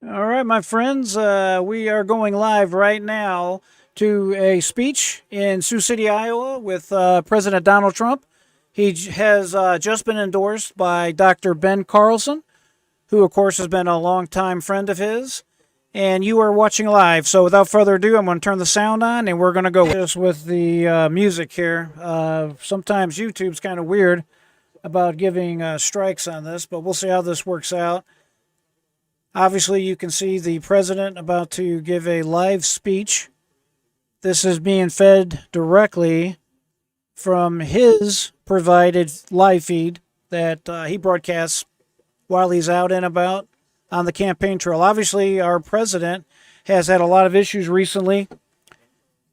All right, my friends, we are going live right now to a speech in Sioux City, Iowa, with President Donald Trump. He has just been endorsed by Dr. Ben Carlson, who, of course, has been a longtime friend of his. And you are watching live. So without further ado, I'm going to turn the sound on, and we're going to go with the music here. Sometimes YouTube's kind of weird about giving strikes on this, but we'll see how this works out. Obviously, you can see the president about to give a live speech. This is being fed directly from his provided live feed that he broadcasts while he's out and about on the campaign trail. Obviously, our president has had a lot of issues recently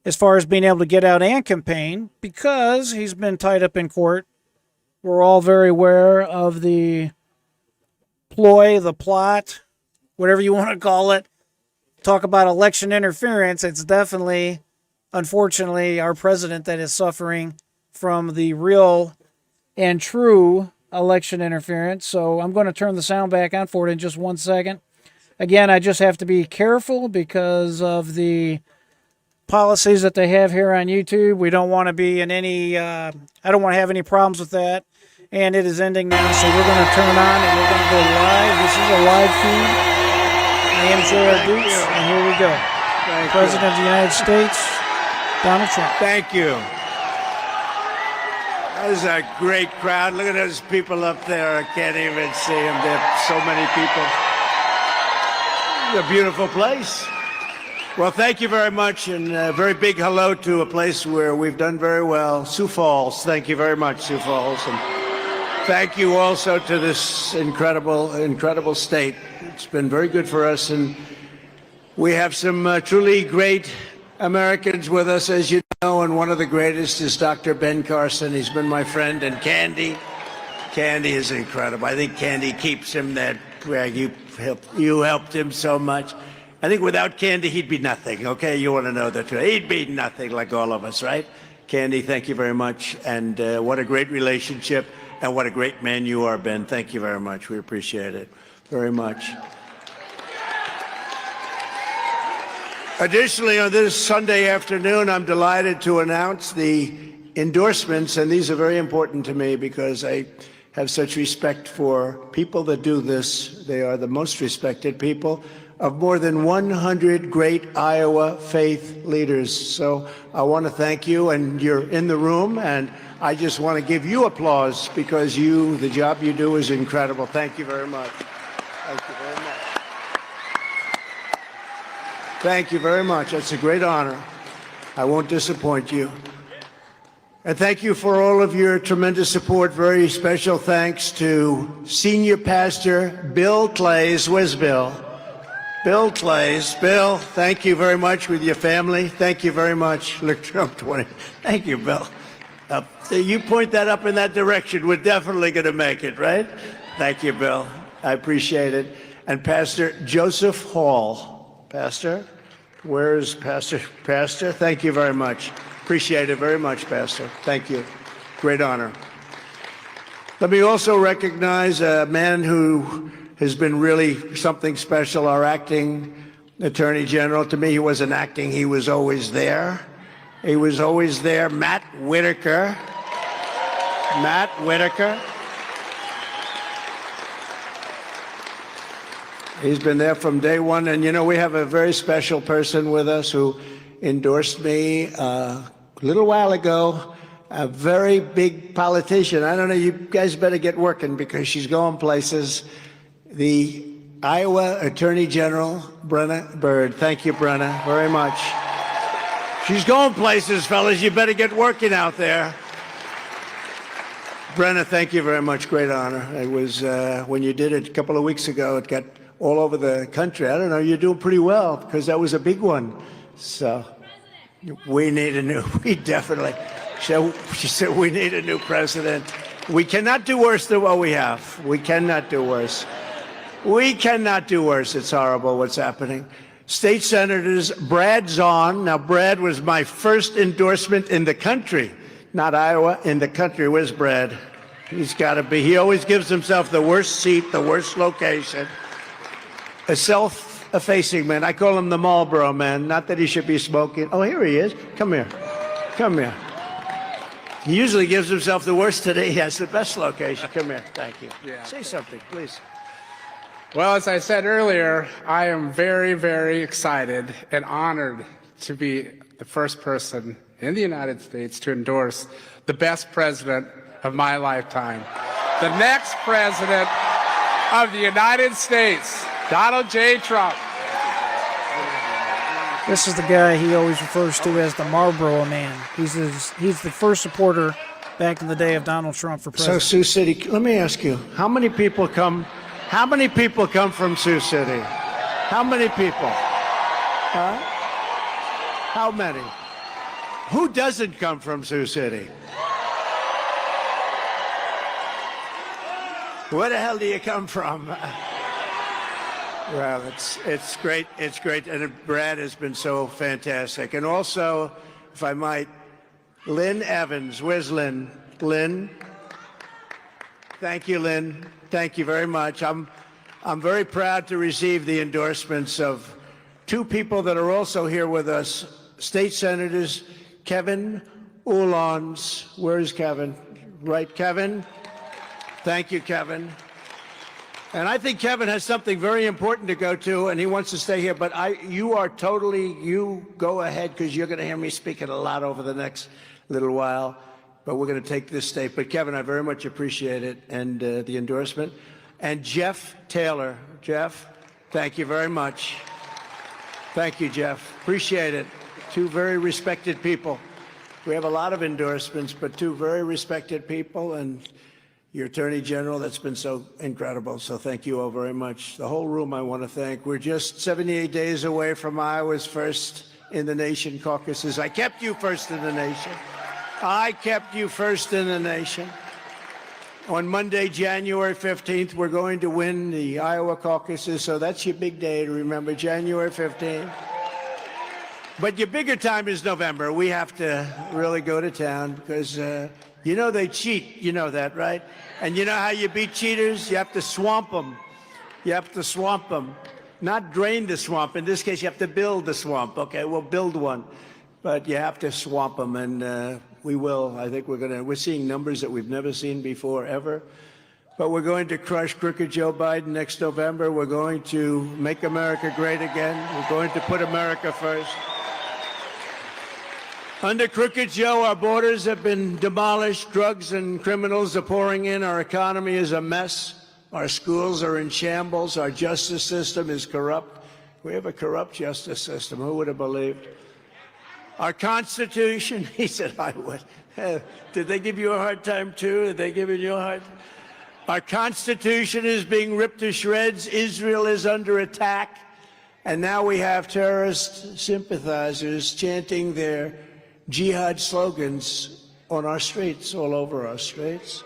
as far as being able to get out and campaign because he's been tied up in court. We're all very aware of the ploy, the plot, whatever you want to call it. Talk about election interference. It's definitely, unfortunately, our president that is suffering from the real and true election interference. So I'm going to turn the sound back on for it in just 1 second. Again, I just have to be careful because of the policies that they have here on YouTube. We don't want to be in any, I don't want to have any problems with that. And it is ending now, so we're going to turn on and we're going to go live. This is a live feed. I am J.R. Boots, and here we go. President of the United States, Donald Trump. Thank you. That is a great crowd. Look at those people up there. I can't even see them. There are so many people. It's a beautiful place. Well, thank you very much, and a very big hello to a place where we've done very well, Sioux Falls. Thank you very much, Sioux Falls. And thank you also to this incredible state. It's been very good for us, and we have some truly great Americans with us, as you know, and one of the greatest is Dr. Ben Carson. He's been my friend, and Candy is incredible. I think Candy keeps him that, Greg, you helped him so much. I think without Candy, he'd be nothing, okay? You want to know the truth. He'd be nothing like all of us, right? Candy, thank you very much, and what a great relationship. And what a great man you are, Ben. Thank you very much. We appreciate it very much. Additionally, on this Sunday afternoon, I'm delighted to announce the endorsements, and these are very important to me because I have such respect for people that do this. They are the most respected people of more than 100 great Iowa faith leaders. So I want to thank you, and you're in the room, and I just want to give you applause because the job you do is incredible. Thank you very much. Thank you very much. Thank you very much. It's a great honor. I won't disappoint you. And thank you for all of your tremendous support. Very special thanks to Senior Pastor Bill Clays. Where's Bill? Bill Clays. Bill, thank you very much with your family. Thank you very much. Look, Trump 20. Thank you, Bill. You point that up in that direction, we're definitely going to make it, right? Thank you, Bill. I appreciate it. And Pastor Joseph Hall. Pastor, where is Pastor? Pastor, thank you very much. Appreciate it very much, Pastor. Thank you. Great honor. Let me also recognize a man who has been really something special, our acting Attorney General. To me, he wasn't acting, he was always there. He was always there, Matt Whitaker. Matt Whitaker. He's been there from day one. And, you know, we have a very special person with us who endorsed me a little while ago, a very big politician. I don't know, you guys better get working because she's going places. The Iowa Attorney General, Brenna Bird. Thank you, Brenna, very much. She's going places, fellas. You better get working out there. Brenna, thank you very much. Great honor. It was, when you did it a couple of weeks ago, it got all over the country. I don't know, you're doing pretty well because that was a big one. So we need we definitely, she said we need a new president. We cannot do worse than what we have. We cannot do worse. We cannot do worse. It's horrible what's happening. State Senators Brad Zahn. Now, Brad was my first endorsement in the country, not Iowa, in the country. Where's Brad? He's got to be. He always gives himself the worst seat, the worst location. a self-effacing man. I call him the Marlboro man. Not that he should be smoking. Oh, here he is. Come here. Come here. He usually gives himself the worst. Today he has the best location. Come here. Thank you. Yeah. Say something, please. Well, as I said earlier, I am very, very excited and honored to be the first person in the United States to endorse the best president of my lifetime, the next president of the United States, Donald J. Trump. This is the guy he always refers to as the Marlboro Man. He's the first supporter back in the day of Donald Trump for So president. Sioux City, let me ask you, how many people come from Sioux City? How many people? Huh? How many? Who doesn't come from Sioux City? Where the hell do you come from? Well, it's great. It's great. And Brad has been so fantastic. And also, if I might, Lynn Evans. Where's Lynn? Lynn? Thank you, Lynn. Thank you very much. I'm very proud to receive the endorsements of two people that are also here with us, State Senators Kevin Oolons. Where's Kevin? Right, Kevin? Thank you, Kevin. And I think Kevin has something very important to go to, and he wants to stay here. But you go ahead, because you're going to hear me speaking a lot over the next little while. But we're going to take this state. But Kevin, I very much appreciate it and the endorsement. And Jeff Taylor. Jeff, thank you very much. Thank you, Jeff. Appreciate it. Two very respected people. We have a lot of endorsements, but two very respected people, and your Attorney General, that's been so incredible. So thank you all very much. The whole room I want to thank. We're just 78 days away from Iowa's first in the nation caucuses. I kept you first in the nation. I kept you first in the nation. On Monday, January 15th, we're going to win the Iowa caucuses, so that's your big day to remember, January 15th. But your bigger time is November. We have to really go to town because, you know they cheat. You know that, right? And you know how you beat cheaters? You have to swamp them. You have to swamp them. Not drain the swamp. In this case, you have to build the swamp. Okay, we'll build one. But you have to swamp them, and we will. I think we're seeing numbers that we've never seen before, ever. But we're going to crush crooked Joe Biden next November. We're going to make America great again. We're going to put America first. Under Crooked Joe, our borders have been demolished. Drugs and criminals are pouring in. Our economy is a mess. Our schools are in shambles. Our justice system is corrupt. We have a corrupt justice system. Who would have believed? Our Constitution, he said, I would. Did they give you a hard time, too? Did they give you a hard time? Our Constitution is being ripped to shreds. Israel is under attack. And now we have terrorist sympathizers chanting their jihad slogans on our streets, all over our streets.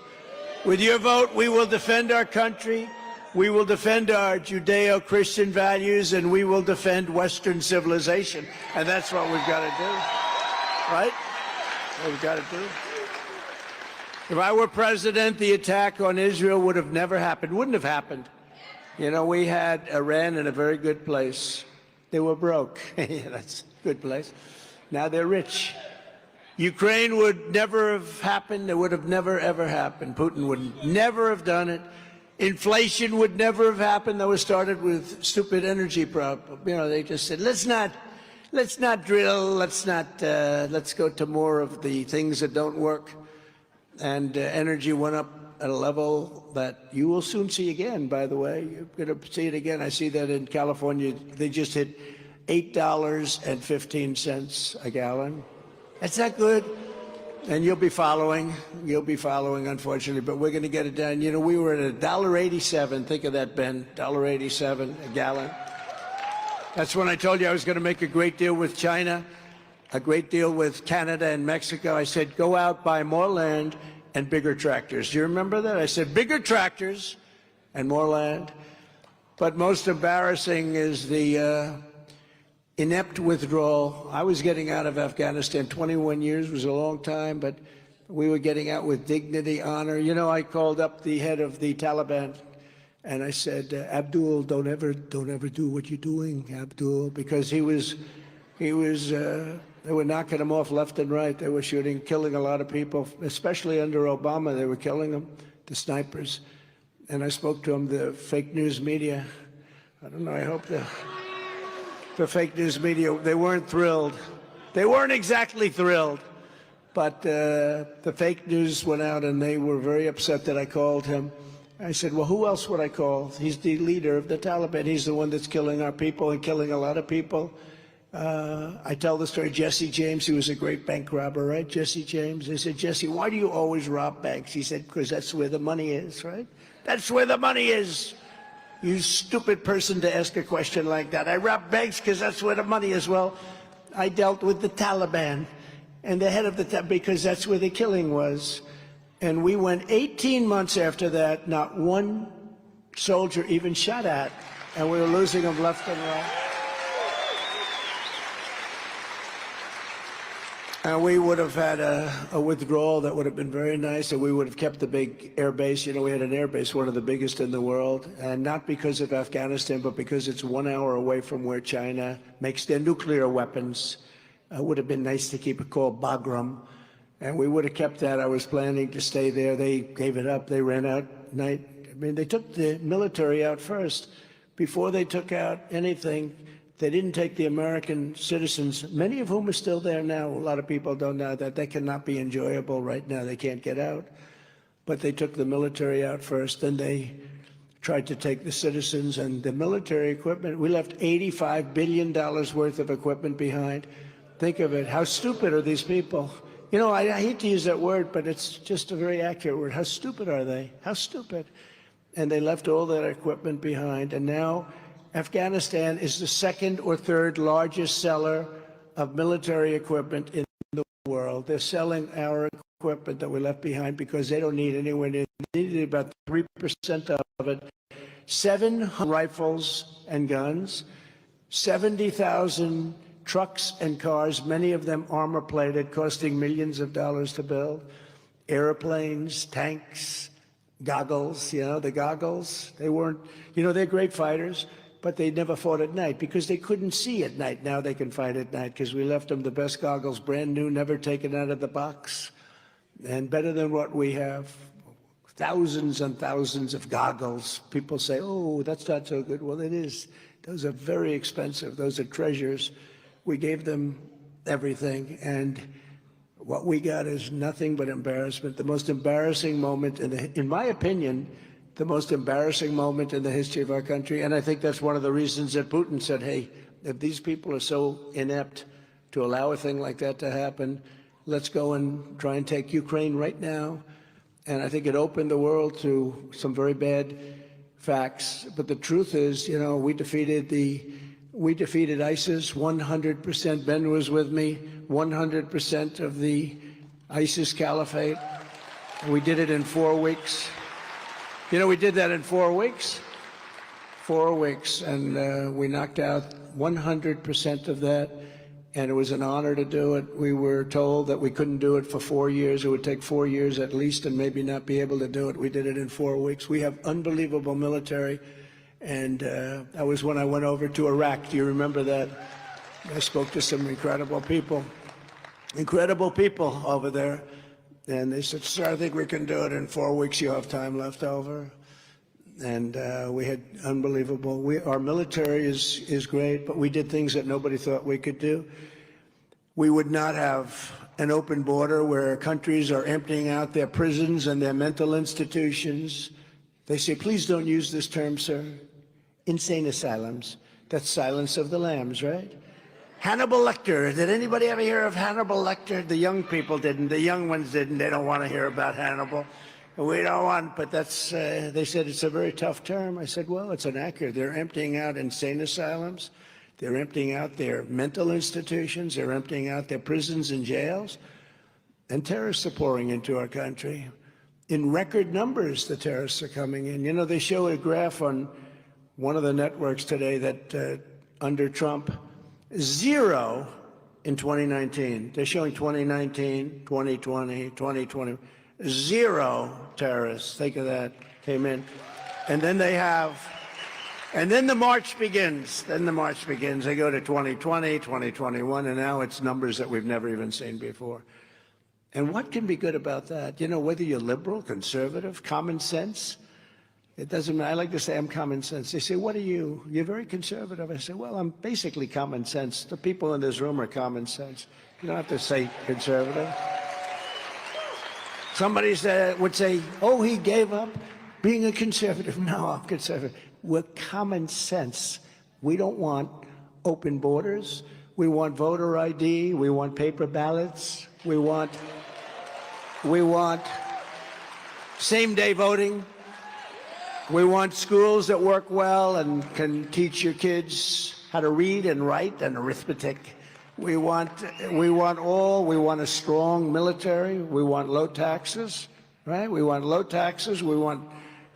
With your vote, we will defend our country, we will defend our Judeo-Christian values, and we will defend Western civilization. And that's what we've got to do, right? What we've got to do. If I were president, the attack on Israel would have never happened, wouldn't have happened. You know, we had Iran in a very good place. They were broke. Yeah, that's a good place. Now they're rich. Ukraine would never have happened. It would have never, ever happened. Putin would never have done it. Inflation would never have happened. That was started with stupid energy problem. You know, they just said, let's not drill. Let's go to more of the things that don't work. And energy went up at a level that you will soon see again, by the way. You're going to see it again. I see that in California. They just hit $8.15 a gallon. That's not good. And you'll be following, unfortunately, but we're going to get it done. You know, we were at $1.87. Think of that, Ben, $1.87 a gallon. That's when I told you I was going to make a great deal with China, a great deal with Canada and Mexico. I said, go out, buy more land and bigger tractors. Do you remember that? I said, bigger tractors and more land. But most embarrassing is the inept withdrawal. I was getting out of Afghanistan. 21 years was a long time, but we were getting out with dignity, honor. You know, I called up the head of the Taliban, And I said, Abdul, don't ever do what you're doing, Abdul, because they were knocking him off left and right. They were shooting, killing a lot of people, especially under Obama. They were killing them, the snipers. And I spoke to him, the fake news media. I don't know, I hope the fake news media, they weren't thrilled. They weren't exactly thrilled. But the fake news went out, and they were very upset that I called him. I said, well, who else would I call? He's the leader of the Taliban. He's the one that's killing our people and killing a lot of people. I tell the story, Jesse James, he was a great bank robber, right? Jesse James. They said, Jesse, why do you always rob banks? He said, because that's where the money is, right? That's where the money is. You stupid person to ask a question like that. I rob banks because that's where the money is. Well, I dealt with the Taliban and the head of the Taliban because that's where the killing was. And we went 18 months after that, not one soldier even shot at, and we were losing them left and right. And we would have had a withdrawal that would have been very nice, and we would have kept the big air base. You know, we had an air base, one of the biggest in the world, and not because of Afghanistan, but because it's 1 hour away from where China makes their nuclear weapons. It would have been nice to keep it called Bagram. And we would have kept that. I was planning to stay there. They gave it up. They ran out night. I mean, they took the military out first. Before they took out anything, they didn't take the American citizens, many of whom are still there now. A lot of people don't know that. That cannot be enjoyable right now. They can't get out. But they took the military out first. Then they tried to take the citizens and the military equipment. We left $85 billion worth of equipment behind. Think of it. How stupid are these people? You know, I hate to use that word, but it's just a very accurate word. How stupid are they? How stupid? And they left all that equipment behind. And now Afghanistan is the second or third largest seller of military equipment in the world. They're selling our equipment that we left behind because they don't need anywhere near. They needed about 3% of it. 700 rifles and guns, 70,000 trucks and cars, many of them armor-plated, costing millions of dollars to build, airplanes, tanks, goggles, you know, the goggles. They weren't, you know, they're great fighters, but they never fought at night because they couldn't see at night. Now they can fight at night because we left them the best goggles, brand new, never taken out of the box, and better than what we have. Thousands and thousands of goggles. People say, oh, that's not so good. Well, it is. Those are very expensive. Those are treasures. We gave them everything, and what we got is nothing but embarrassment. The most embarrassing moment, in my opinion, the most embarrassing moment in the history of our country. And I think that's one of the reasons that Putin said, hey, if these people are so inept to allow a thing like that to happen, let's go and try and take Ukraine right now. And I think it opened the world to some very bad facts. But the truth is, you know, we defeated ISIS 100%. Ben was with me. 100% of the ISIS caliphate. We did it in 4 weeks. You know, we did that in 4 weeks. 4 weeks, and we knocked out 100% of that. And it was an honor to do it. We were told that we couldn't do it for 4 years. It would take 4 years at least, and maybe not be able to do it. We did it in 4 weeks. We have unbelievable military. And that was when I went over to Iraq. Do you remember that? I spoke to some incredible people over there. And they said, sir, I think we can do it in 4 weeks. You have time left over. And we had unbelievable. Our military is great, but we did things that nobody thought we could do. We would not have an open border where countries are emptying out their prisons and their mental institutions. They say, please don't use this term, sir. Insane asylums. That's Silence of the Lambs, right? Hannibal Lecter. Did anybody ever hear of Hannibal Lecter? The young people didn't. The young ones didn't. They don't want to hear about Hannibal. We don't want, but that's, they said it's a very tough term. I said, well, it's inaccurate. They're emptying out insane asylums. They're emptying out their mental institutions. They're emptying out their prisons and jails. And terrorists are pouring into our country. In record numbers, the terrorists are coming in. You know, they show a graph on one of the networks today that under Trump, 0 in 2019. They're showing 2019, 2020, 2020. 0 terrorists, think of that, came in. And then they have, and then the march begins. Then the march begins. They go to 2020, 2021, and now it's numbers that we've never even seen before. And what can be good about that? You know, whether you're liberal, conservative, common sense, it doesn't matter. I like to say I'm common sense. They say, what are you? You're very conservative. I say, well, I'm basically common sense. The people in this room are common sense. You don't have to say conservative. Somebody would say, oh, he gave up being a conservative. No, I'm conservative. We're common sense. We don't want open borders. We want voter ID. We want paper ballots. We want same-day voting. We want schools that work well and can teach your kids how to read and write and arithmetic. We want a strong military. We want low taxes, right? We want low taxes. We want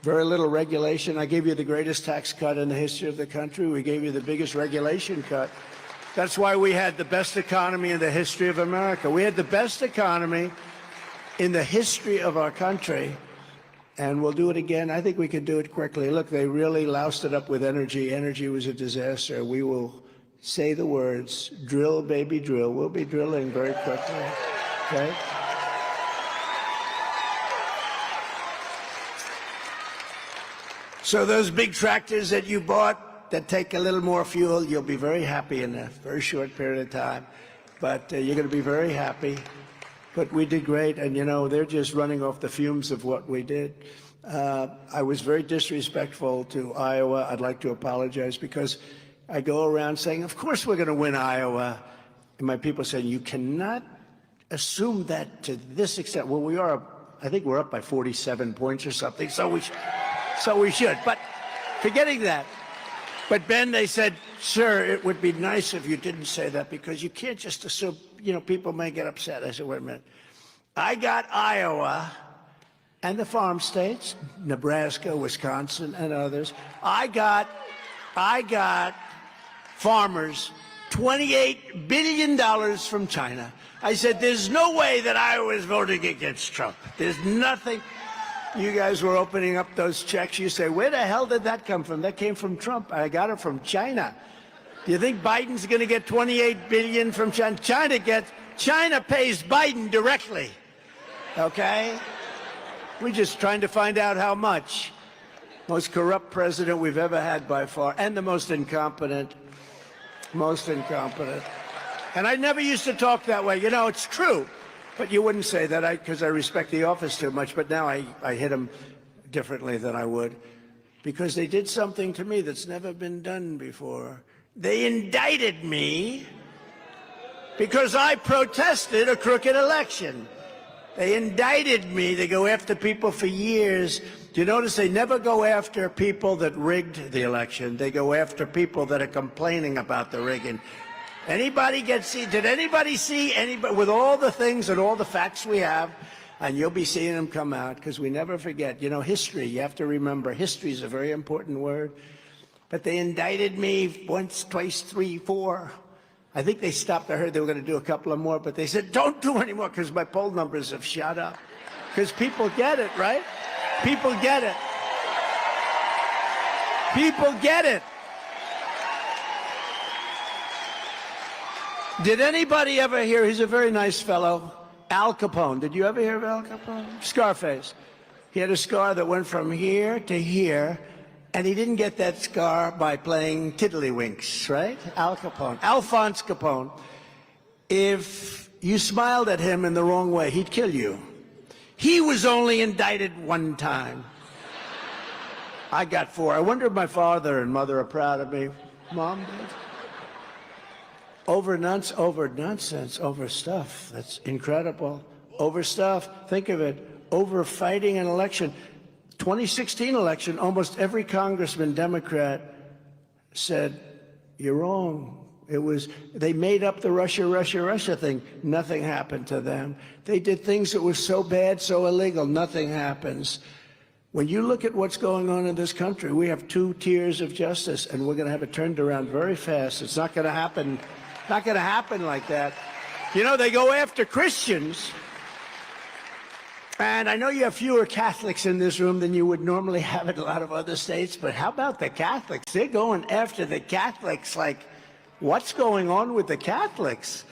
very little regulation. I gave you the greatest tax cut in the history of the country. We gave you the biggest regulation cut. That's why we had the best economy in the history of America. We had the best economy in the history of our country. And we'll do it again. I think we can do it quickly. Look, they really loused it up with energy. Energy was a disaster. We will say the words, drill, baby, drill. We'll be drilling very quickly, okay? So those big tractors that you bought that take a little more fuel, you'll be very happy in a very short period of time. But you're going to be very happy. But we did great, and, you know, they're just running off the fumes of what we did. I was very disrespectful to Iowa. I'd like to apologize because I go around saying, of course we're going to win Iowa. And my people say, you cannot assume that to this extent. Well, we are, I think we're up by 47 points or something, so we should. But forgetting that. But, Ben, they said, sir, it would be nice if you didn't say that because you can't just assume, you know, people may get upset. I said, wait a minute. I got Iowa and the farm states, Nebraska, Wisconsin, and others. I got farmers $28 billion from China. I said, there's no way that Iowa is voting against Trump. There's nothing. You guys were opening up those checks. You say, where the hell did that come from? That came from Trump. I got it from China. Do you think Biden's going to get $28 billion from China? China pays Biden directly. Okay? We're just trying to find out how much. Most corrupt president we've ever had by far, and the most incompetent. Most incompetent. And I never used to talk that way. You know, it's true. But you wouldn't say that because I respect the office too much. But now I hit them differently than I would because they did something to me that's never been done before. They indicted me because I protested a crooked election. They indicted me. They go after people for years. Do you notice they never go after people that rigged the election? They go after people that are complaining about the rigging. Did anybody see anybody with all the things and all the facts we have? And you'll be seeing them come out because we never forget. You know, history, you have to remember, history is a very important word. But they indicted me once, twice, 3, 4. I think they stopped. I heard they were going to do a couple of more, but they said, don't do any more because my poll numbers have shot up. Because people get it, right? People get it. People get it. Did anybody ever hear, he's a very nice fellow, Al Capone. Did you ever hear of Al Capone? Scarface. He had a scar that went from here to here, and he didn't get that scar by playing tiddlywinks, right? Al Capone. Alphonse Capone. If you smiled at him in the wrong way, he'd kill you. He was only indicted one time. I got 4. I wonder if my father and mother are proud of me. Mom, Dad? Over nonsense, over stuff. That's incredible. Over stuff. Think of it. Over fighting an election. 2016 election, almost every congressman, Democrat, said, you're wrong. They made up the Russia thing. Nothing happened to them. They did things that were so bad, so illegal. Nothing happens. When you look at what's going on in this country, we have 2 tiers of justice, and we're going to have it turned around very fast. It's not going to happen. Not going to happen like that. You know, they go after Christians. And I know you have fewer Catholics in this room than you would normally have in a lot of other states, but how about the Catholics? They're going after the Catholics like, what's going on with the Catholics?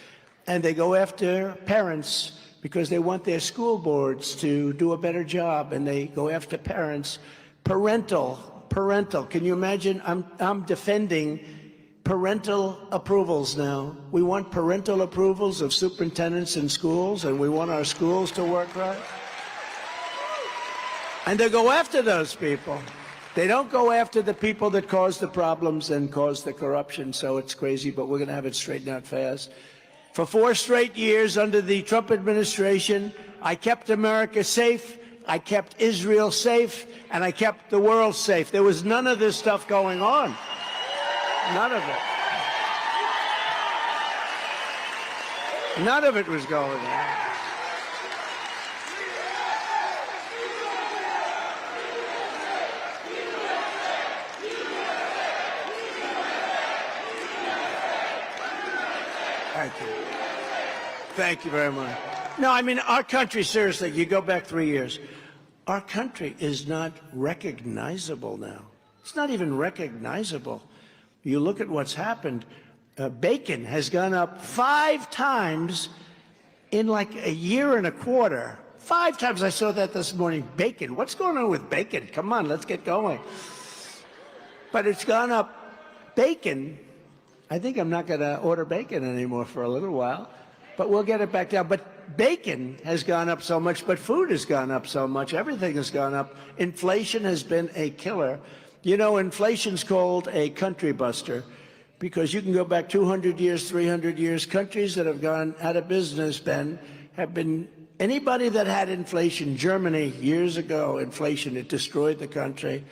And they go after parents because they want their school boards to do a better job, and they go after parents. Parental. Can you imagine? I'm defending parental approvals now. We want parental approvals of superintendents in schools, and we want our schools to work right. And they go after those people. They don't go after the people that cause the problems and cause the corruption. So it's crazy, but we're going to have it straightened out fast. For 4 straight years under the Trump administration, I kept America safe, I kept Israel safe, and I kept the world safe. There was none of this stuff going on. None of it. None of it was going on. Thank you. Thank you very much. No, I mean, our country, seriously, you go back 3 years, our country is not recognizable now. It's not even recognizable. You look at what's happened. Bacon has gone up 5 times in like a year and a quarter. 5 times. I saw that this morning. Bacon. What's going on with bacon? Come on, let's get going. But it's gone up. Bacon. I think I'm not going to order bacon anymore for a little while, but we'll get it back down. But bacon has gone up so much, but food has gone up so much. Everything has gone up. Inflation has been a killer. You know, inflation's called a country buster because you can go back 200 years, 300 years. Countries that have gone out of business, Ben, have been anybody that had inflation. Germany, years ago, inflation, it destroyed the country.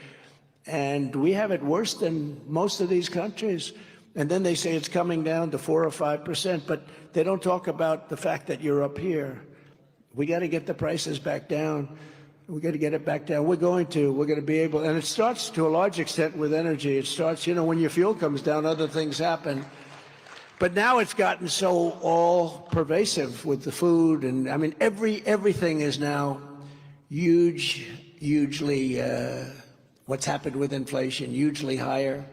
And we have it worse than most of these countries. And then they say it's coming down to 4 or 5%, but they don't talk about the fact that you're up here. We got to get the prices back down. We got to get it back down. We're going to be able, and it starts to a large extent with energy. It starts, you know, when your fuel comes down, other things happen. But now it's gotten so all pervasive with the food, and I mean, everything is now hugely, what's happened with inflation, hugely higher.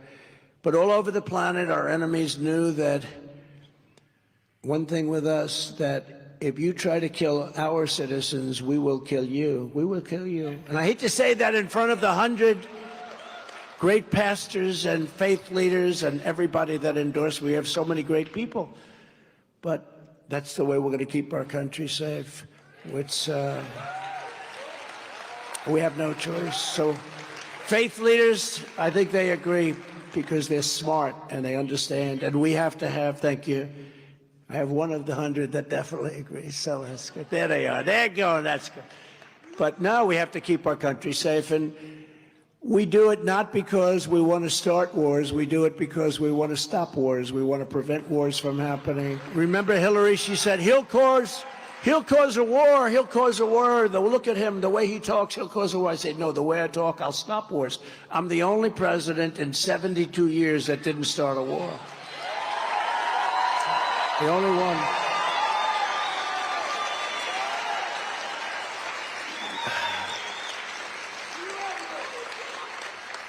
But all over the planet, our enemies knew that one thing with us, that if you try to kill our citizens, we will kill you. We will kill you. And I hate to say that in front of the 100 great pastors and faith leaders and everybody that endorse. We have so many great people. But that's the way we're going to keep our country safe. It's, we have no choice. So faith leaders, I think they agree, because they're smart and they understand, and we have to have, thank you, I have one of the 100 that definitely agrees, so that's good. There they are, they're going, that's good. But now we have to keep our country safe, and we do it not because we want to start wars, we do it because we want to stop wars, we want to prevent wars from happening. Remember Hillary, she said, he'll cause a war, he'll cause a war. Look at him, the way he talks, he'll cause a war. I say, no, the way I talk, I'll stop wars. I'm the only president in 72 years that didn't start a war. The only one.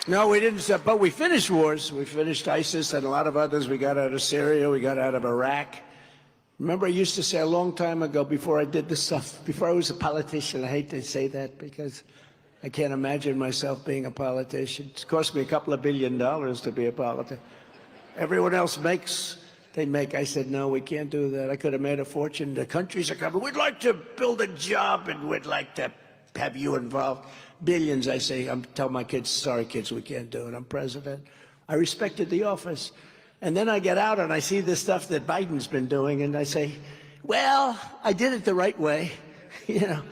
No, we didn't start, but we finished wars. We finished ISIS and a lot of others. We got out of Syria, we got out of Iraq. Remember, I used to say a long time ago, before I did this stuff, before I was a politician, I hate to say that because I can't imagine myself being a politician. It's cost me a couple of $1 billion to be a politician. Everyone else makes, I said, no, we can't do that. I could have made a fortune. The countries are coming. We'd like to build a job and we'd like to have you involved. Billions, I say. I'm telling my kids, sorry kids, we can't do it. I'm president. I respected the office. And then I get out and I see this stuff that Biden's been doing, and I say, well, I did it the right way. You know,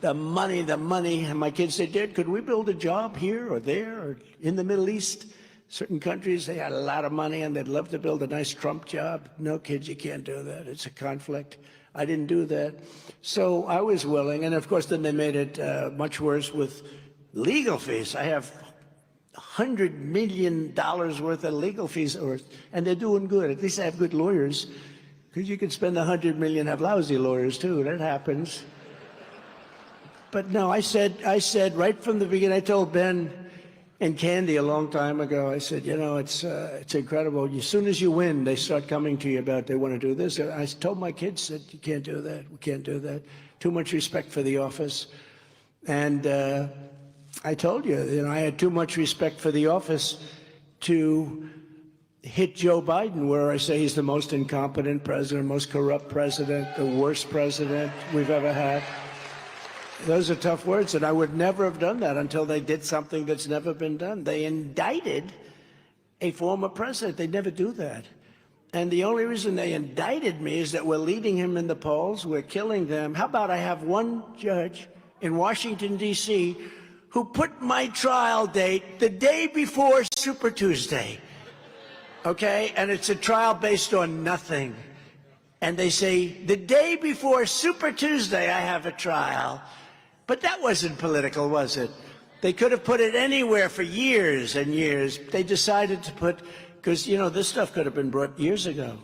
the money. And my kids say, Dad, could we build a job here or there or in the Middle East? Certain countries, they had a lot of money and they'd love to build a nice Trump job. No, kids, you can't do that. It's a conflict. I didn't do that. So I was willing. And of course, then they made it much worse with legal fees. I have $100 million worth of legal fees, and they're doing good. At least I have good lawyers, because you can spend $100 million, have lousy lawyers too. That happens. But no, I said right from the beginning, I told Ben and Candy a long time ago, I said, you know, it's incredible. As soon as you win, they start coming to you about they want to do this. I told my kids that you can't do that. We can't do that. Too much respect for the office. And I told you, I had too much respect for the office to hit Joe Biden, where I say he's the most incompetent president, most corrupt president, the worst president we've ever had. Those are tough words, and I would never have done that until they did something that's never been done. They indicted a former president. They never do that. And the only reason they indicted me is that we're leading him in the polls. We're killing them. How about I have one judge in Washington, D.C., who put my trial date the day before Super Tuesday, okay? And it's a trial based on nothing. And they say, the day before Super Tuesday, I have a trial. But that wasn't political, was it? They could have put it anywhere for years and years. They decided to put, because, this stuff could have been brought years ago.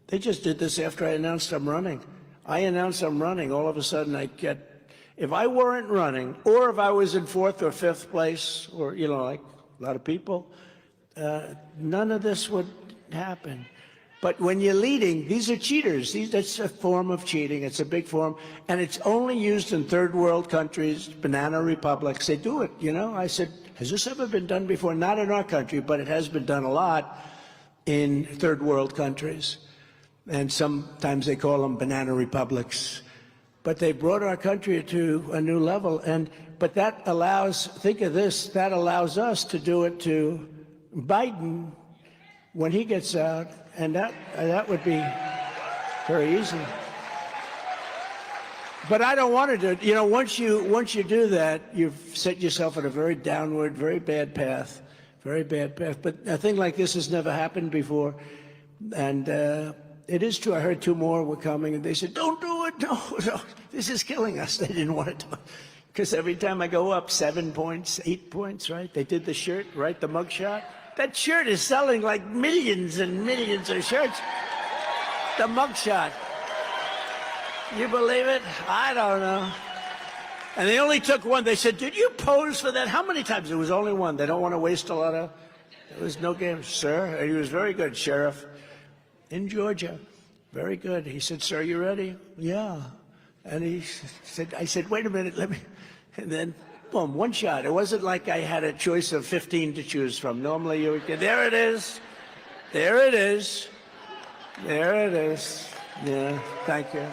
They just did this after I announced I'm running. I announced I'm running. All of a sudden, I get, if I weren't running, or if I was in fourth or fifth place, or, like a lot of people, none of this would happen. But when you're leading, these are cheaters. That's a form of cheating. It's a big form. And it's only used in third world countries, banana republics. They do it, I said, has this ever been done before? Not in our country, but it has been done a lot in third world countries. And sometimes they call them banana republics. But they brought our country to a new level. But that allows, think of this, that allows us to do it to Biden when he gets out. And that would be very easy. But I don't want to do it. Once you do that, you've set yourself on a very downward, very bad path. Very bad path. But a thing like this has never happened before. And it is true. I heard two more were coming, and they said, don't do it. No, this is killing us. They didn't want to do it. Because every time I go up 7 points, 8 points, right? They did the shirt, right? The mugshot. That shirt is selling like millions and millions of shirts. The mugshot. You believe it? I don't know. And they only took one. They said, did you pose for that? How many times? It was only one. They don't want to waste a lot of, there was no game. Sir, he was very good, Sheriff, in Georgia. Very good. He said, sir, you ready? Yeah. And he said, I said, wait a minute, let me, and then, boom, one shot. It wasn't like I had a choice of 15 to choose from. Normally you would get, there it is. There it is. There it is. Yeah, thank you.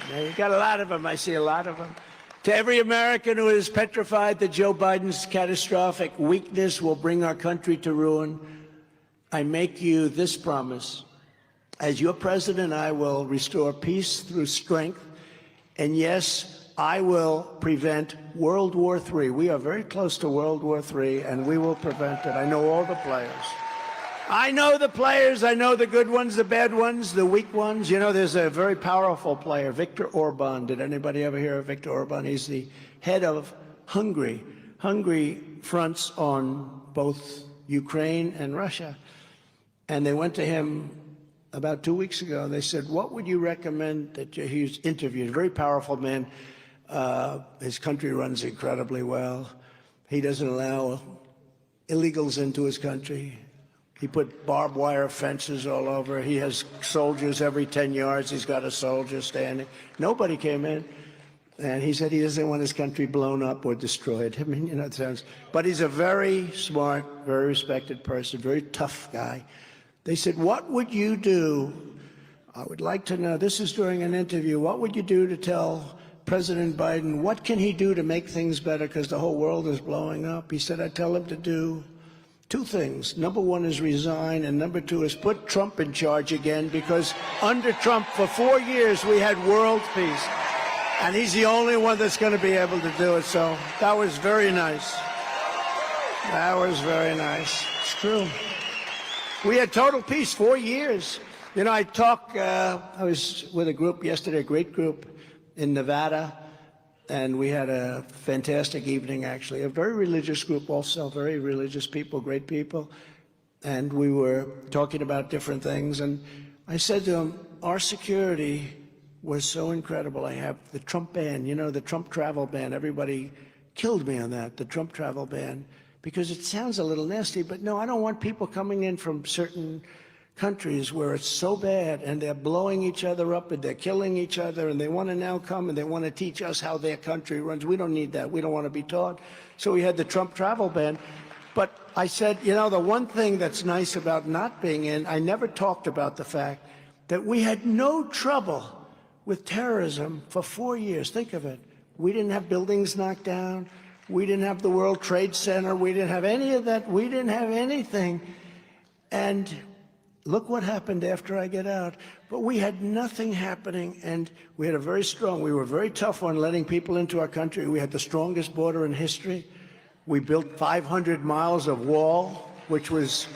Yeah, you got a lot of them. I see a lot of them. To every American who is petrified that Joe Biden's catastrophic weakness will bring our country to ruin, I make you this promise. As your president, I will restore peace through strength. And yes, I will prevent World War III. We are very close to World War III, and we will prevent it. I know all the players. I know the players. I know the good ones, the bad ones, the weak ones. There's a very powerful player, Viktor Orban. Did anybody ever hear of Viktor Orban? He's the head of Hungary. Hungary fronts on both Ukraine and Russia. And they went to him about 2 weeks ago. They said, what would you recommend that he was interviewed? Very powerful man. His country runs incredibly well. He doesn't allow illegals into his country. He put barbed wire fences all over. He has soldiers every 10 yards. He's got a soldier standing. Nobody came in. And he said he doesn't want his country blown up or destroyed. I mean, it sounds, but he's a very smart, very respected person, very tough guy. They said, what would you do? I would like to know, this is during an interview, what would you do to tell President Biden, what can he do to make things better because the whole world is blowing up? He said, I'd tell him to do two things. Number one is resign, and number two is put Trump in charge again, because under Trump for 4 years we had world peace. And he's the only one that's going to be able to do it. So that was very nice. That was very nice. It's true. We had total peace 4 years. I was with a group yesterday, a great group in Nevada, and we had a fantastic evening, actually. A very religious group also, very religious people, great people. And we were talking about different things. And I said to them, our security was so incredible. I have the Trump ban, you know, the Trump travel ban. Everybody killed me on that, the Trump travel ban, because it sounds a little nasty, but no, I don't want people coming in from certain countries where it's so bad and they're blowing each other up and they're killing each other and they want to now come and they want to teach us how their country runs. We don't need that. We don't want to be taught. So we had the Trump travel ban. But I said, you know, the one thing that's nice about not being in, I never talked about the fact that we had no trouble with terrorism for 4 years. Think of it. We didn't have buildings knocked down. We didn't have the World Trade Center. We didn't have any of that. We didn't have anything. And look what happened after I get out. But we had nothing happening, and we had we were very tough on letting people into our country. We had the strongest border in history. We built 500 miles of wall, which was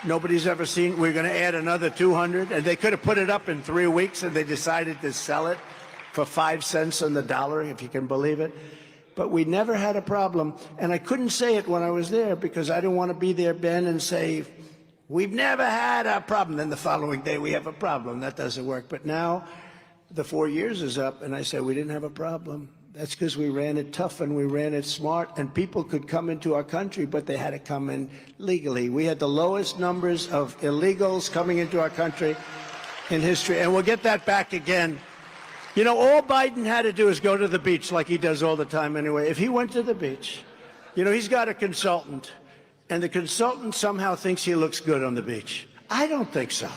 nobody's ever seen. We're going to add another 200, and they could have put it up in 3 weeks, and they decided to sell it for 5 cents on the dollar, if you can believe it. But we never had a problem, and I couldn't say it when I was there because I didn't want to be there, Ben, and say, we've never had a problem. Then the following day, we have a problem. That doesn't work. But now the 4 years is up, and I said we didn't have a problem. That's because we ran it tough and we ran it smart, and people could come into our country, but they had to come in legally. We had the lowest numbers of illegals coming into our country in history, and we'll get that back again. You know, all Biden had to do is go to the beach like he does all the time anyway. If he went to the beach, you know, he's got a consultant, and the consultant somehow thinks he looks good on the beach. I don't think so.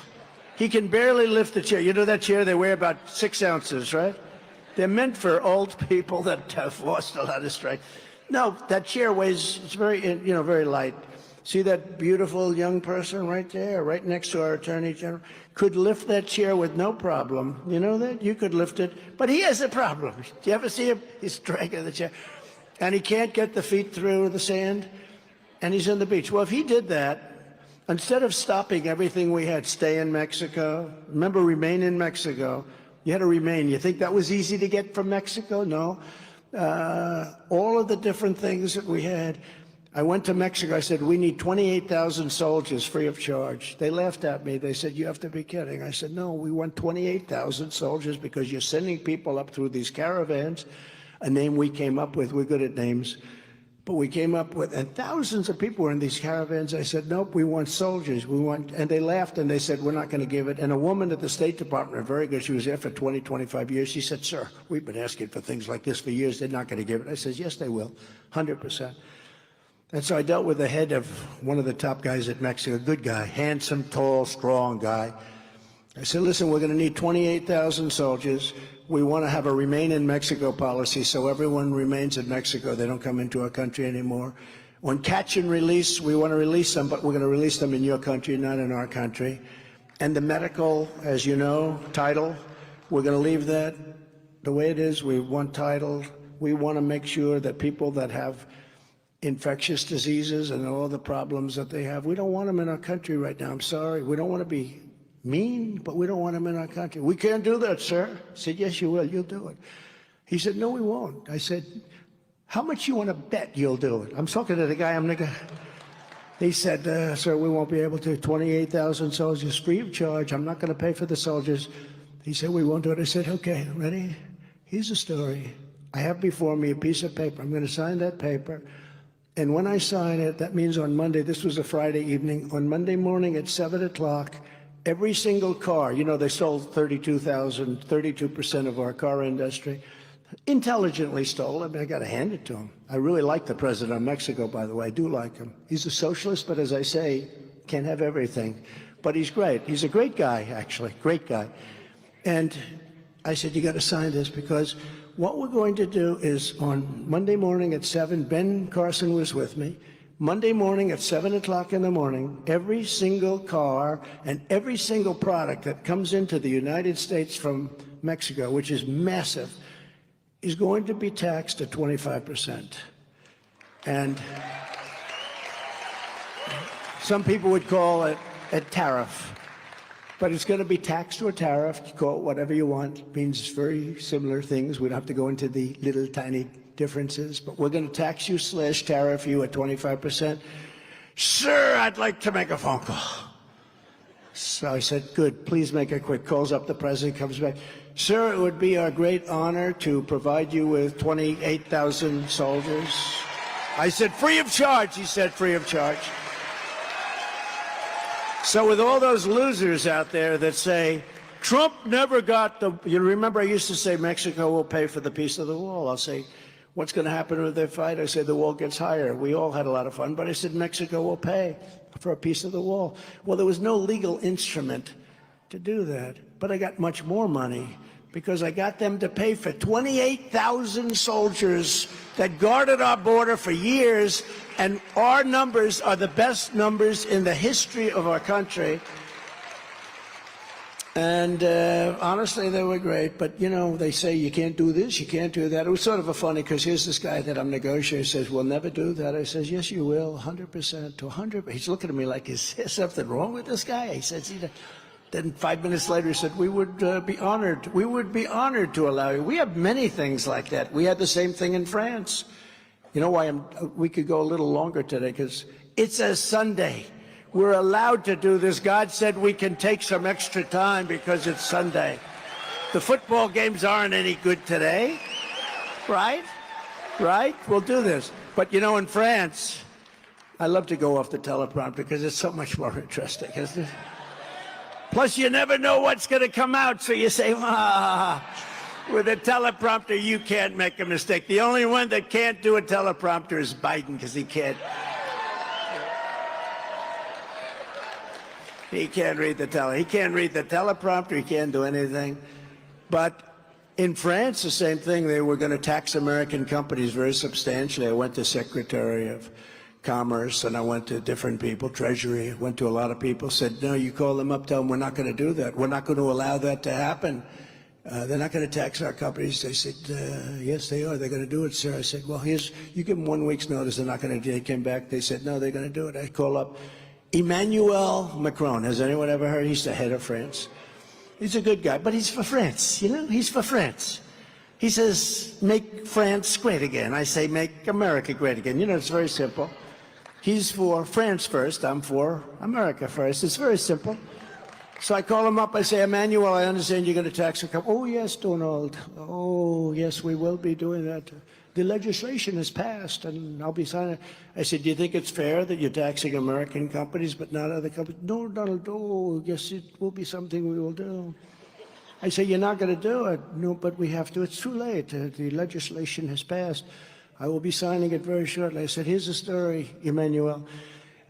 He can barely lift the chair. You know that chair, they weigh about 6 ounces, right? They're meant for old people that have lost a lot of strength. No, that chair weighs, it's very, you know, very light. See that beautiful young person right there, right next to our Attorney General? Could lift that chair with no problem. You know that? You could lift it. But he has a problem. Do you ever see him? He's dragging the chair. And he can't get the feet through the sand. And he's on the beach. Well, if he did that, instead of stopping everything we had, stay in Mexico, remember, remain in Mexico, you had to remain. You think that was easy to get from Mexico? No. All of the different things that we had. I went to Mexico. I said, we need 28,000 soldiers free of charge. They laughed at me. They said, you have to be kidding. I said, no, we want 28,000 soldiers because you're sending people up through these caravans, a name we came up with. We're good at names. But we came up with, and thousands of people were in these caravans. I said, nope, we want soldiers. We want, and they laughed and they said, we're not going to give it. And a woman at the State Department, very good, she was there for 20, 25 years. She said, sir, we've been asking for things like this for years. They're not going to give it. I said, yes, they will, 100%. And so I dealt with the head of one of the top guys at Mexico, a good guy, handsome, tall, strong guy. I said, listen, we're going to need 28,000 soldiers. We want to have a remain in Mexico policy so everyone remains in Mexico. They don't come into our country anymore. On catch and release, we want to release them, but we're going to release them in your country, not in our country. And the medical, as you know, title, we're going to leave that the way it is. We want title. We want to make sure that people that have infectious diseases and all the problems that they have, we don't want them in our country right now. I'm sorry. We don't want to be mean, but we don't want them in our country. We can't do that, sir. I said, yes, you will. You'll do it. He said, no, we won't. I said, how much you want to bet you'll do it? I'm talking to the guy. He said, sir, we won't be able to. 28,000 soldiers free of charge. I'm not going to pay for the soldiers. He said, we won't do it. I said, okay, ready? Here's the story. I have before me a piece of paper. I'm going to sign that paper. And when I sign it, that means on Monday, this was a Friday evening, on Monday morning at 7 o'clock, every single car, you know, they sold 32% of our car industry, intelligently stole. I mean, I got to hand it to him. I really like the president of Mexico, by the way. I do like him. He's a socialist, but as I say, can't have everything. But he's great. He's a great guy, actually, great guy. And I said, you got to sign this because what we're going to do is on Monday morning at 7, Ben Carson was with me. Monday morning at 7 o'clock in the morning, every single car and every single product that comes into the United States from Mexico, which is massive, is going to be taxed at 25%. And some people would call it a tariff. But it's going to be taxed or tariff. You call it whatever you want. It means very similar things. We don't have to go into the little tiny differences. But we're going to tax you / tariff you at 25%. Sir, I'd like to make a phone call. So I said, good, please make it quick. Calls up the president, comes back. Sir, it would be our great honor to provide you with 28,000 soldiers. I said, free of charge. He said, free of charge. So with all those losers out there that say, Trump never got the... You remember I used to say Mexico will pay for the peace of the wall. I'll say, what's going to happen with their fight? I said, the wall gets higher. We all had a lot of fun, but I said, Mexico will pay for a piece of the wall. Well, there was no legal instrument to do that. But I got much more money because I got them to pay for 28,000 soldiers that guarded our border for years, and our numbers are the best numbers in the history of our country. And honestly, they were great. But, you know, they say you can't do this, you can't do that. It was sort of a funny, because here's this guy that I'm negotiating. He says, we'll never do that. I says, yes, you will, 100% to 100%. He's looking at me like, is there something wrong with this guy? He says, then 5 minutes later, he said, we would be honored. We would be honored to allow you. We have many things like that. We had the same thing in France. You know why we could go a little longer today? Because it's a Sunday. We're allowed to do this. God said we can take some extra time because it's Sunday. The football games aren't any good today, right? Right? We'll do this. But, you know, in France, I love to go off the teleprompter because it's so much more interesting, isn't it? Plus, you never know what's going to come out, so you say, with a teleprompter, you can't make a mistake. The only one that can't do a teleprompter is Biden, because he can't read the he can't read the teleprompter, he can't do anything. But in France, the same thing. They were going to tax American companies very substantially. I went to Secretary of Commerce, and I went to different people, Treasury, went to a lot of people, said, no, you call them up, tell them we're not going to do that. We're not going to allow that to happen. They're not going to tax our companies. They said, yes, they are. They're going to do it, sir. I said, well, you give them 1 week's notice. They're not going to do it. They came back. They said, no, they're going to do it. I call up Emmanuel Macron. Has anyone ever heard? He's the head of France. He's a good guy, but he's for France, you know? He's for France. He says, make France great again. I say, make America great again. You know, it's very simple. He's for France first. I'm for America first. It's very simple. So I call him up. I say, Emmanuel, I understand you're going to tax a couple. Oh, yes, Donald. Oh, yes, we will be doing that. The legislation is passed, and I'll be signing. I said, do you think it's fair that you're taxing American companies but not other companies? No, Donald. Oh, yes, it will be something we will do. I say, you're not going to do it. No, but we have to. It's too late. The legislation has passed. I will be signing it very shortly. I said, here's the story, Emmanuel.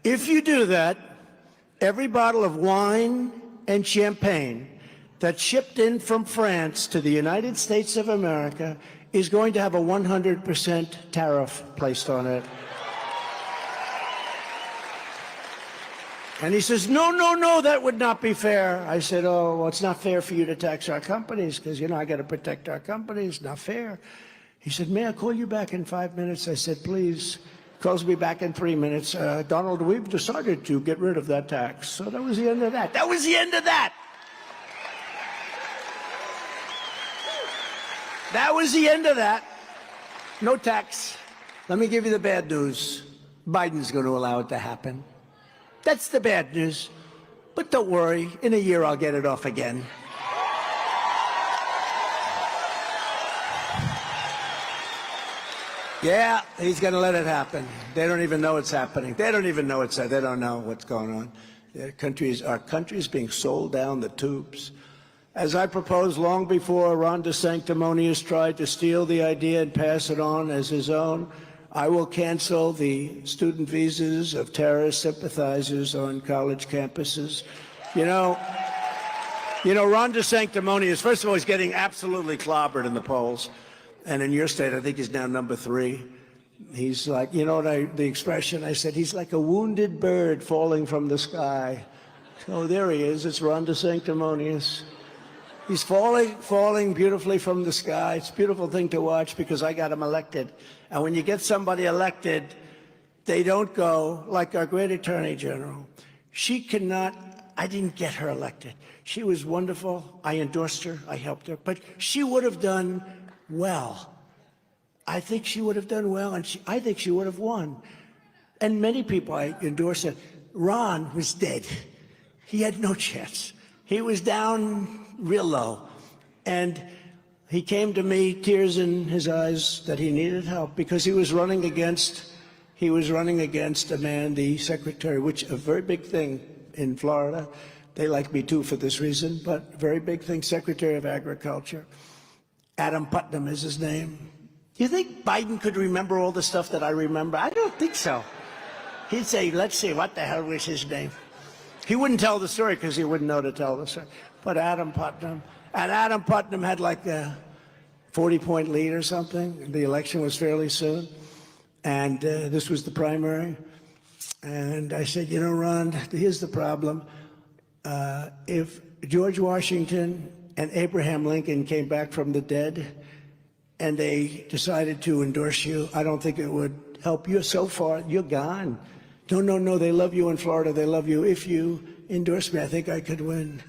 If you do that, every bottle of wine and champagne that's shipped in from France to the United States of America is going to have a 100% tariff placed on it. And he says, no, no, no, that would not be fair. I said, oh, well, it's not fair for you to tax our companies because, you know, I got to protect our companies. Not fair. He said, may I call you back in 5 minutes? I said, please. Calls me back in 3 minutes. Donald, we've decided to get rid of that tax. So that was the end of that. That was the end of that. That was the end of that. No tax. Let me give you the bad news. Biden's going to allow it to happen. That's the bad news. But don't worry. In a year, I'll get it off again. Yeah, he's going to let it happen. They don't even know it's happening. They don't even know they don't know what's going on. Our country's being sold down the tubes. As I proposed long before Ron DeSanctimonious tried to steal the idea and pass it on as his own, I will cancel the student visas of terrorist sympathizers on college campuses. You know, Ron DeSanctimonious, first of all, he's getting absolutely clobbered in the polls. And in your state, I think he's now number 3. He's like, you know what the expression I said, he's like a wounded bird falling from the sky. Oh, there he is. It's Ron DeSanctimonious. He's falling beautifully from the sky. It's a beautiful thing to watch because I got him elected. And when you get somebody elected, they don't go like our great Attorney General. She cannot, I didn't get her elected. She was wonderful. I endorsed her. I helped her. But she would have done well. I think she would have done well, and I think she would have won. And many people I endorsed her. Ron was dead. He had no chance. He was down real low. And he came to me, tears in his eyes, that he needed help because he was running against a man, the secretary, which a very big thing in Florida. They like me too for this reason, but very big thing, Secretary of Agriculture. Adam Putnam is his name. Do you think Biden could remember all the stuff that I remember? I don't think so. He'd say, let's see, what the hell was his name? He wouldn't tell the story because he wouldn't know to tell the story. But Adam Putnam, and Adam Putnam had like a 40-point lead or something. The election was fairly soon. And this was the primary. And I said, you know, Ron, here's the problem. If George Washington and Abraham Lincoln came back from the dead and they decided to endorse you, I don't think it would help you. So far, you're gone. No, they love you in Florida. They love you. If you endorse me, I think I could win.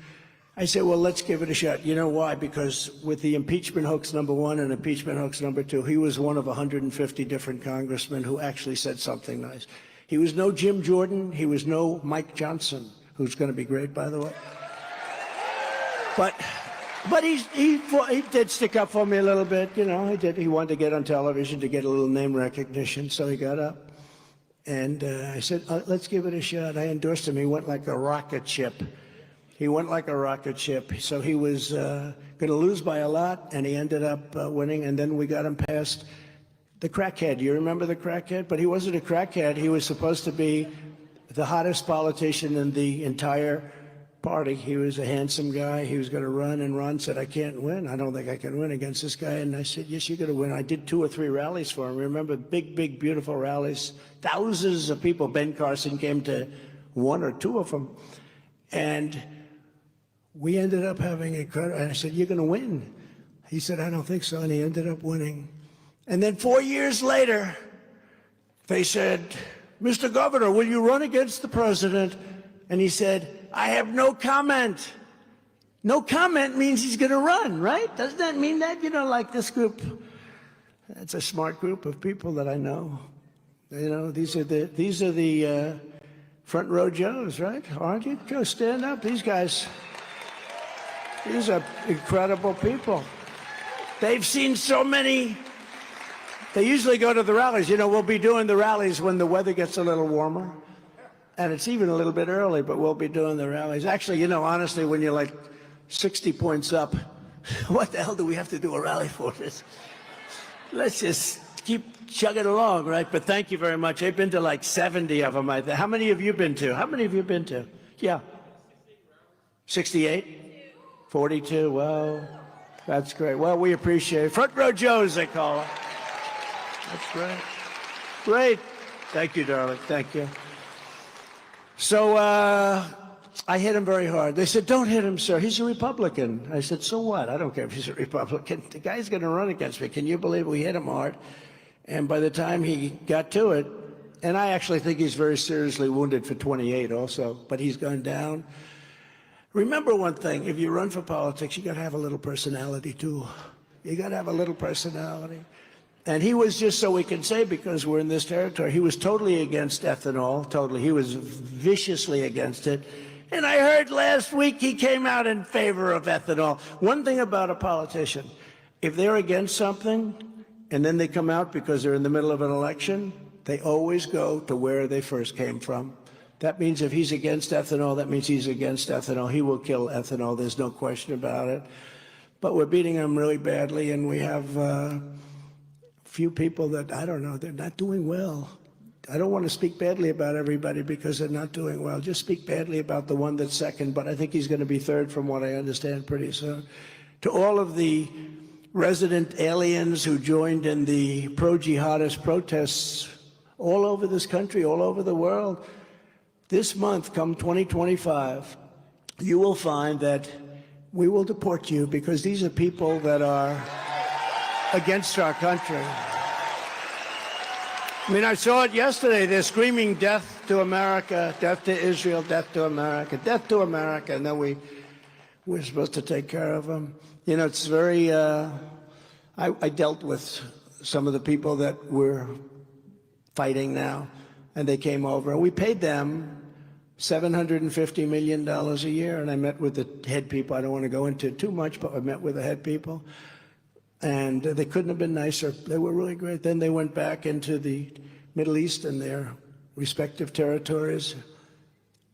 I said, well, let's give it a shot. You know why? Because with the impeachment hoax #1 and impeachment hoax #2, he was one of 150 different congressmen who actually said something nice. He was no Jim Jordan. He was no Mike Johnson, who's going to be great, by the way. But he did stick up for me a little bit, you know. He did. He wanted to get on television to get a little name recognition, so he got up. And I said, let's give it a shot. I endorsed him. He went like a rocket ship. So he was going to lose by a lot, and he ended up winning. And then we got him past the crackhead. You remember the crackhead? But he wasn't a crackhead. He was supposed to be the hottest politician in the entire party. He was a handsome guy. He was going to run, and Ron said, I can't win. I don't think I can win against this guy. And I said, yes, you're going to win. I did 2 or 3 rallies for him. Remember, big, beautiful rallies. Thousands of people. Ben Carson came to 1 or 2 of them. And we ended up having a crowd. And I said, you're going to win. He said, I don't think so. And he ended up winning. And then 4 years later, they said, Mr. Governor, will you run against the president? And he said, I have no comment. No comment means he's going to run, right? Doesn't that mean that? You know, like this group, it's a smart group of people that I know. You know, these are the front row Joes, right? Aren't you? Joe, stand up. These guys, these are incredible people. They've seen so many. They usually go to the rallies. You know, we'll be doing the rallies when the weather gets a little warmer. And it's even a little bit early, but we'll be doing the rallies. Actually, you know, honestly, when you're like 60 points up, what the hell do we have to do a rally for this? Let's just keep chugging along, right? But thank you very much. I've been to like 70 of them, I think. How many have you been to? How many have you been to? Yeah. 68? 42? Well, that's great. Well, we appreciate it. Front row Joes, they call it. That's great. Great. Thank you, darling. Thank you. So I hit him very hard. They said, don't hit him, sir. He's a Republican. I said, so what? I don't care if he's a Republican. The guy's going to run against me. Can you believe we hit him hard? And by the time he got to it, and I actually think he's very seriously wounded for 28 also, but he's gone down. Remember one thing, if you run for politics, you got to have a little personality too. You got to have a little personality. And he was, just so we can say, because we're in this territory, he was totally against ethanol, totally. He was viciously against it. And I heard last week he came out in favor of ethanol. One thing about a politician, if they're against something and then they come out because they're in the middle of an election, they always go to where they first came from. That means if he's against ethanol, that means he's against ethanol. He will kill ethanol. There's no question about it. But we're beating him really badly, and we have few people that, I don't know, they're not doing well. I don't want to speak badly about everybody because they're not doing well. Just speak badly about the one that's second, but I think he's going to be third from what I understand pretty soon. To all of the resident aliens who joined in the pro-jihadist protests all over this country, all over the world, this month, come 2025, you will find that we will deport you because these are people that are against our country. I mean, I saw it yesterday. They're screaming death to America, death to Israel, death to America, death to America, and then we're supposed to take care of them. You know, it's very, I dealt with some of the people that we're fighting now, and they came over, and we paid them $750 million a year. And I met with the head people. I don't want to go into it too much, but I met with the head people. And they couldn't have been nicer. They were really great. Then they went back into the Middle East and their respective territories.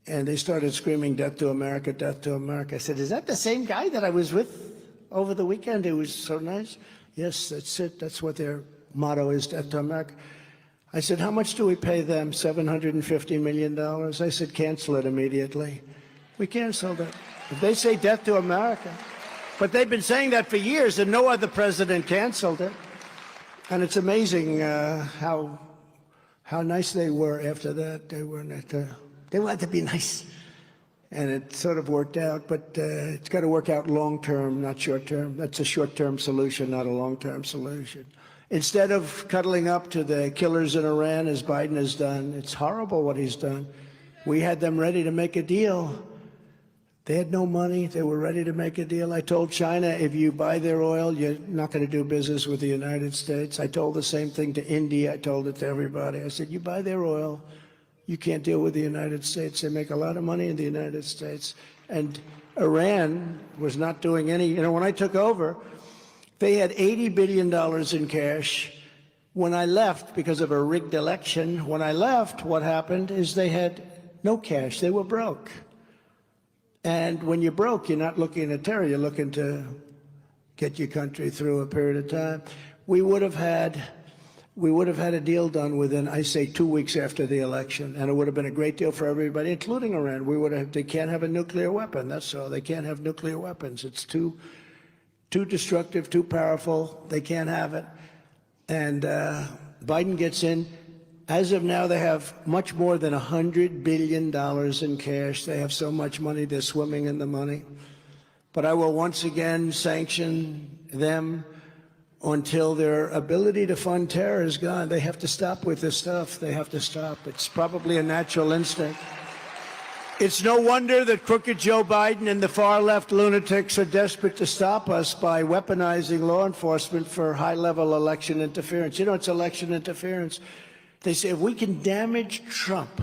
And they started screaming, "Death to America, death to America." I said, "Is that the same guy that I was with over the weekend? It was so nice." "Yes, that's it. That's what their motto is, death to America." I said, "How much do we pay them?" $750 million. I said, "Cancel it immediately." We canceled it. If they say death to America. But they've been saying that for years, and no other president canceled it. And it's amazing how nice they were after that. They wanted to be nice. And it sort of worked out, but it's got to work out long-term, not short-term. That's a short-term solution, not a long-term solution. Instead of cuddling up to the killers in Iran, as Biden has done, it's horrible what he's done. We had them ready to make a deal. They had no money. They were ready to make a deal. I told China, if you buy their oil, you're not going to do business with the United States. I told the same thing to India. I told it to everybody. I said, you buy their oil, you can't deal with the United States. They make a lot of money in the United States. And Iran was not doing any, when I took over, they had $80 billion in cash. When I left, because of a rigged election, when I left, what happened is they had no cash. They were broke. And when you're broke, you're not looking at terror. You're looking to get your country through a period of time. We would have had a deal done within, I say, 2 weeks after the election, and it would have been a great deal for everybody, including Iran. They can't have a nuclear weapon. That's all. They can't have nuclear weapons. It's too destructive, too powerful. They can't have it. And Biden gets in. As of now, they have much more than $100 billion in cash. They have so much money, they're swimming in the money. But I will once again sanction them until their ability to fund terror is gone. They have to stop with this stuff. They have to stop. It's probably a natural instinct. It's no wonder that crooked Joe Biden and the far-left lunatics are desperate to stop us by weaponizing law enforcement for high-level election interference. It's election interference. They say, if we can damage Trump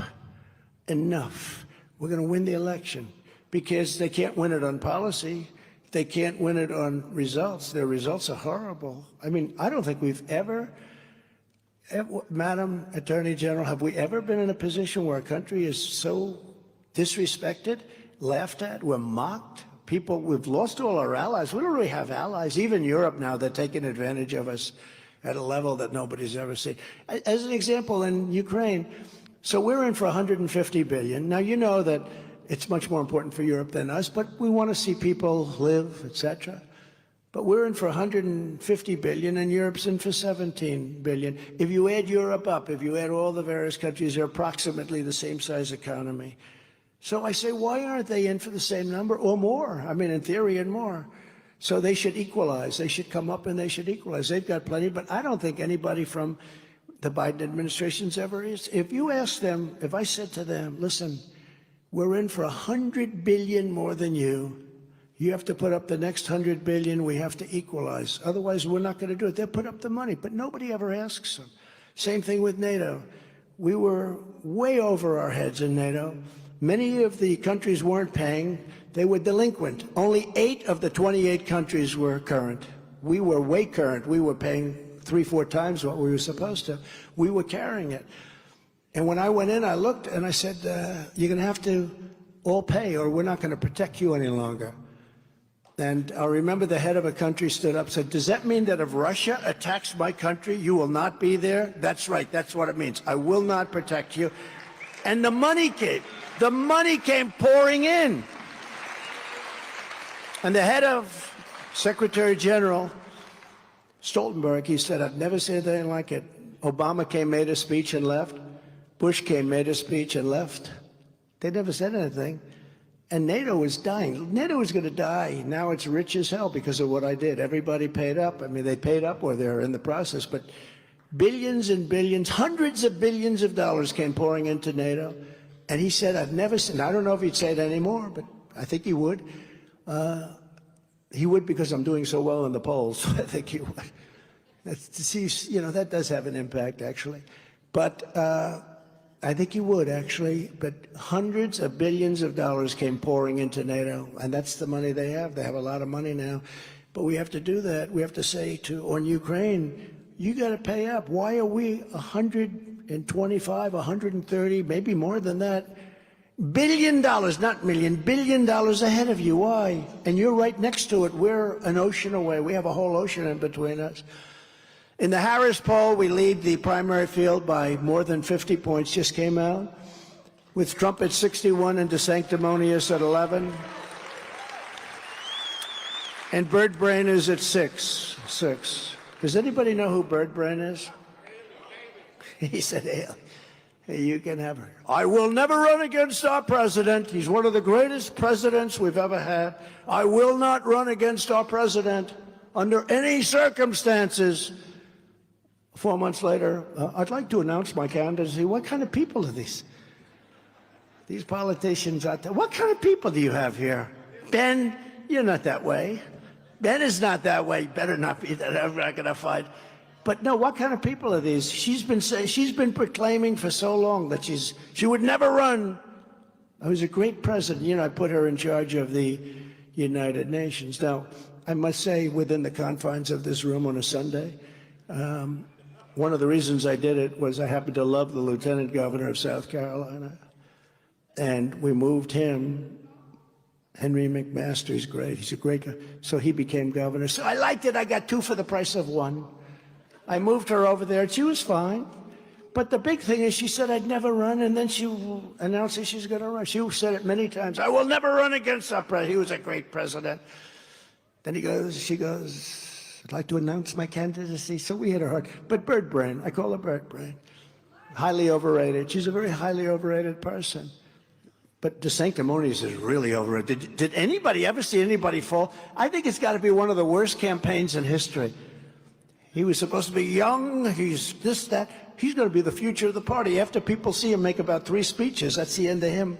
enough, we're going to win the election, because they can't win it on policy. They can't win it on results. Their results are horrible. I mean, I don't think we've ever, Madam Attorney General, have we ever been in a position where a country is so disrespected, laughed at, we're mocked? We've lost all our allies. We don't really have allies. Even Europe now, they're taking advantage of us at a level that nobody's ever seen. As an example, in Ukraine, so we're in for $150 billion. Now, you know that it's much more important for Europe than us, but we want to see people live, etc. But we're in for $150 billion, and Europe's in for $17 billion. If you add Europe up, if you add all the various countries, they're approximately the same size economy. So I say, why aren't they in for the same number or more? I mean, in theory, and more. So they should equalize. They should come up and they should equalize. They've got plenty, but I don't think anybody from the Biden administration's ever is. If you ask them, if I said to them, listen, we're in for $100 billion more than you. You have to put up the next $100 billion. We have to equalize. Otherwise, we're not going to do it. They'll put up the money, but nobody ever asks them. Same thing with NATO. We were way over our heads in NATO. Many of the countries weren't paying. They were delinquent. Only 8 of the 28 countries were current. We were way current. We were paying 3-4 times what we were supposed to. We were carrying it. And when I went in, I looked and I said, you're going to have to all pay, or we're not going to protect you any longer. And I remember the head of a country stood up and said, does that mean that if Russia attacks my country, you will not be there? That's right. That's what it means. I will not protect you. And the money came. The money came pouring in. And the head of Secretary General Stoltenberg, he said, I've never seen anything like it. Obama came, made a speech and left. Bush came, made a speech and left. They never said anything. And NATO was dying. NATO was going to die. Now it's rich as hell because of what I did. Everybody paid up. I mean, they paid up or they're in the process. But billions and billions, hundreds of billions of dollars came pouring into NATO. And he said, I've never seen, I don't know if he'd say it anymore, but I think he would. He would, because I'm doing so well in the polls. I think he would. That does have an impact, actually. But I think you would, actually, but hundreds of billions of dollars came pouring into NATO, and that's the money they have. They have a lot of money now. But we have to do that. We have to say on Ukraine, you got to pay up. Why are we 125, 130, maybe more than that, $billion, not million, $1 billion ahead of you? Why? And you're right next to it. We're an ocean away. We have a whole ocean in between us. In the Harris poll, we lead the primary field by more than 50 points, just came out, with Trump at 61 and DeSanctimonious at 11. And Bird Brain is at 6. Does anybody know who Bird Brain is? He said, hey, you can have her. I will never run against our president. He's one of the greatest presidents we've ever had. I will not run against our president under any circumstances. 4 months later, I'd like to announce my candidacy. What kind of people are these? These politicians out there. What kind of people do you have here? Ben, you're not that way. Ben is not that way. Better not be that. I'm not going to fight. But no, what kind of people are these? She's been proclaiming for so long that she would never run. I was a great president. You know, I put her in charge of the United Nations. Now, I must say, within the confines of this room on a Sunday, one of the reasons I did it was I happened to love the lieutenant governor of South Carolina. And we moved him. Henry McMaster is great. He's a great guy. So he became governor. So I liked it. I got 2 for the price of 1. I moved her over there, and she was fine. But the big thing is she said I'd never run, and then she announced that she's going to run. She said it many times. I will never run against our president. He was a great president. Then she goes, I'd like to announce my candidacy. So we hit her hard. But Bird Brain, I call her Bird Brain. Highly overrated. She's a very highly overrated person. But DeSanctimonious is really overrated. Did anybody ever see anybody fall? I think it's got to be one of the worst campaigns in history. He was supposed to be young. He's this, that. He's going to be the future of the party. After people see him make about 3 speeches, that's the end of him.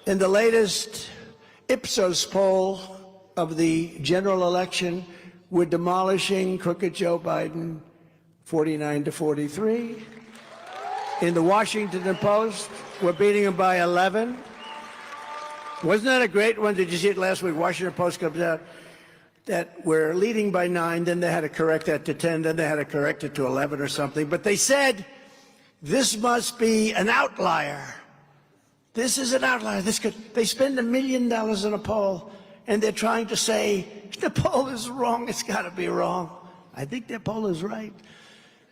In the latest Ipsos poll of the general election, we're demolishing crooked Joe Biden, 49 to 43. In the Washington Post, we're beating him by 11. Wasn't that a great one? Did you see it last week? Washington Post comes out that we're leading by 9, then they had to correct that to 10, then they had to correct it to 11 or something. But they said, this must be an outlier. This is an outlier. They spend $1 million in a poll, and they're trying to say, the poll is wrong, it's got to be wrong. I think their poll is right.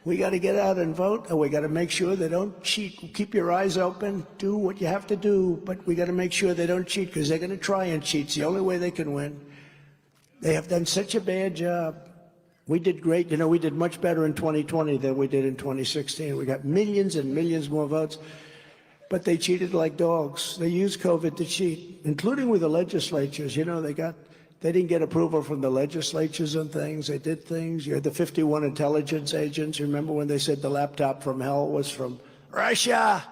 We got to get out and vote, and we got to make sure they don't cheat. Keep your eyes open, do what you have to do, but we got to make sure they don't cheat, because they're going to try and cheat. It's the only way they can win. They have done such a bad job. We did great. You know, we did much better in 2020 than we did in 2016. We got millions and millions more votes, but they cheated like dogs. They used COVID to cheat, including with the legislatures. You know, they didn't get approval from the legislatures and things. They did things. You had the 51 intelligence agents. You remember when they said the laptop from hell was from Russia?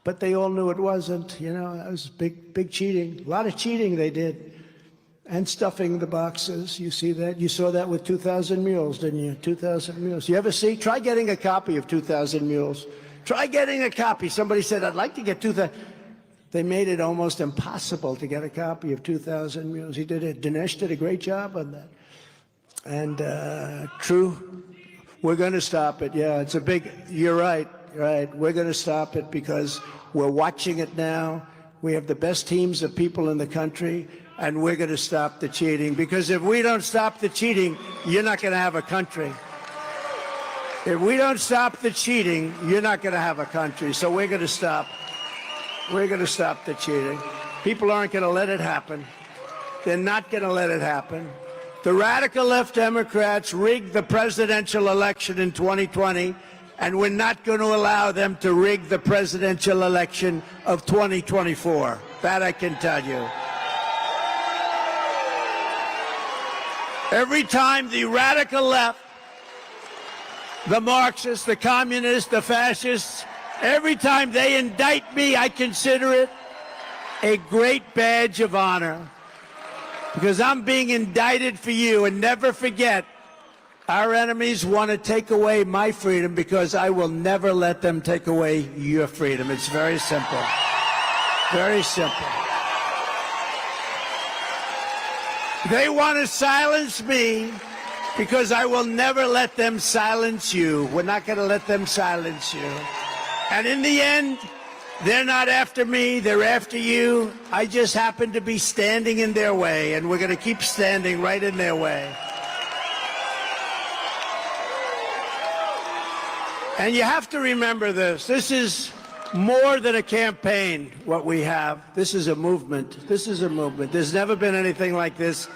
But they all knew it wasn't. You know, it was big cheating. A lot of cheating they did. And stuffing the boxes. You see that? You saw that with 2,000 Mules, didn't you? 2,000 Mules. You ever see? Try getting a copy of 2,000 Mules. Try getting a copy. Somebody said, I'd like to get 2,000. They made it almost impossible to get a copy of 2,000 Mules. He did it. Dinesh did a great job on that. And true, we're going to stop it. Yeah, it's a big, you're right. We're going to stop it because we're watching it now. We have the best teams of people in the country. And we're going to stop the cheating, because if we don't stop the cheating, you're not going to have a country. If we don't stop the cheating, you're not going to have a country. So we're going to stop. We're going to stop the cheating. People aren't going to let it happen. They're not going to let it happen. The radical left Democrats rigged the presidential election in 2020, and we're not going to allow them to rig the presidential election of 2024. That I can tell you. Every time the radical left, the Marxists, the communists, the fascists, every time they indict me, I consider it a great badge of honor, because I'm being indicted for you. And never forget, Our enemies want to take away my freedom because I will never let them take away your freedom. It's very simple. Very simple. They want to silence me because I will never let them silence you. We're not going to let them silence you. And in the end, they're not after me, they're after you. I just happen to be standing in their way, and we're going to keep standing right in their way. And you have to remember this. This is more than a campaign, what we have. This is a movement. This is a movement. There's never been anything like this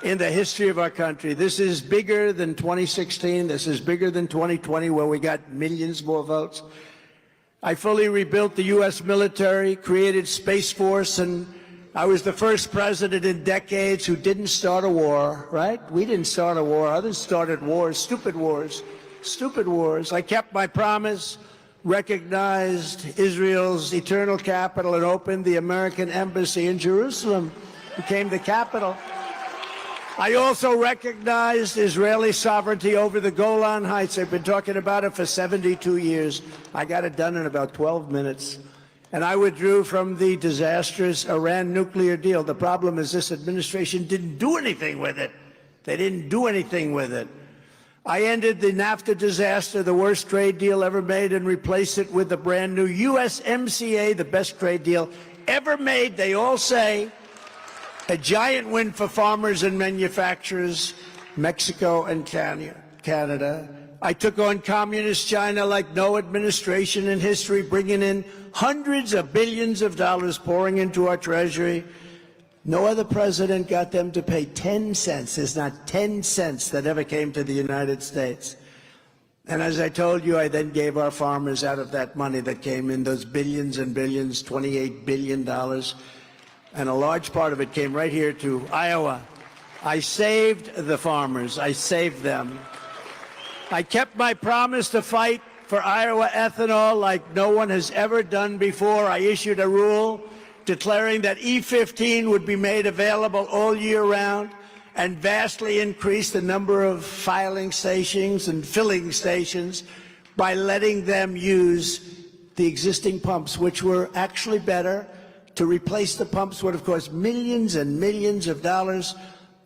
in the history of our country. This is bigger than 2016. This is bigger than 2020, where we got millions more votes. I fully rebuilt the U.S. military, created Space Force, and I was the first president in decades who didn't start a war, right? We didn't start a war. Others started wars, stupid wars. Stupid wars. I kept my promise, recognized Israel's eternal capital, and opened the American embassy in Jerusalem, became the capital. I also recognized Israeli sovereignty over the Golan Heights. I've been talking about it for 72 years. I got it done in about 12 minutes. And I withdrew from the disastrous Iran nuclear deal. The problem is this administration didn't do anything with it. They didn't do anything with it. I ended the NAFTA disaster, the worst trade deal ever made, and replaced it with the brand new USMCA, the best trade deal ever made. They all say a giant win for farmers and manufacturers, Mexico and Canada. I took on communist China like no administration in history, bringing in hundreds of billions of dollars pouring into our treasury. No other president got them to pay 10 cents. There's not 10 cents that ever came to the United States. And as I told you, I then gave our farmers out of that money that came in, those billions and billions, $28 billion. And a large part of it came right here to Iowa. I saved the farmers. I saved them. I kept my promise to fight for Iowa ethanol like no one has ever done before. I issued a rule declaring that E15 would be made available all year round, and vastly increased the number of filing stations and filling stations by letting them use the existing pumps, which were actually better. To replace the pumps would have cost millions and millions of dollars.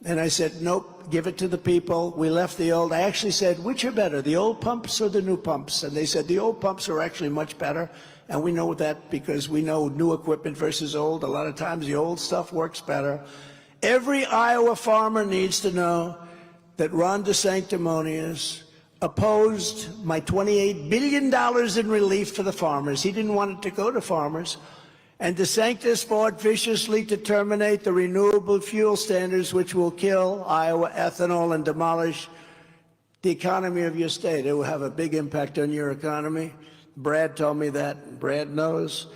And I said, nope, give it to the people. We left the old. I actually said, which are better, the old pumps or the new pumps? And they said, the old pumps are actually much better. And we know that because we know new equipment versus old. A lot of times the old stuff works better. Every Iowa farmer needs to know that Ron DeSanctimonious opposed my $28 billion in relief to the farmers. He didn't want it to go to farmers. And DeSantis fought viciously to terminate the renewable fuel standards, which will kill Iowa ethanol and demolish the economy of your state. It will have a big impact on your economy. Brad told me that. Brad knows.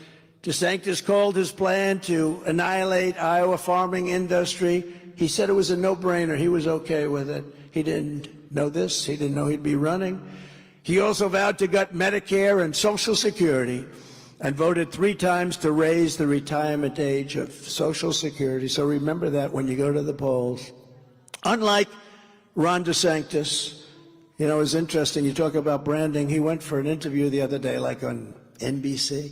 DeSantis called his plan to annihilate Iowa farming industry. He said it was a no-brainer. He was okay with it. He didn't know this. He didn't know he'd be running. He also vowed to gut Medicare and Social Security and voted 3 times to raise the retirement age of Social Security. So remember that when you go to the polls. Unlike Ron DeSantis, you know, it's interesting. You talk about branding. He went for an interview the other day, like on NBC.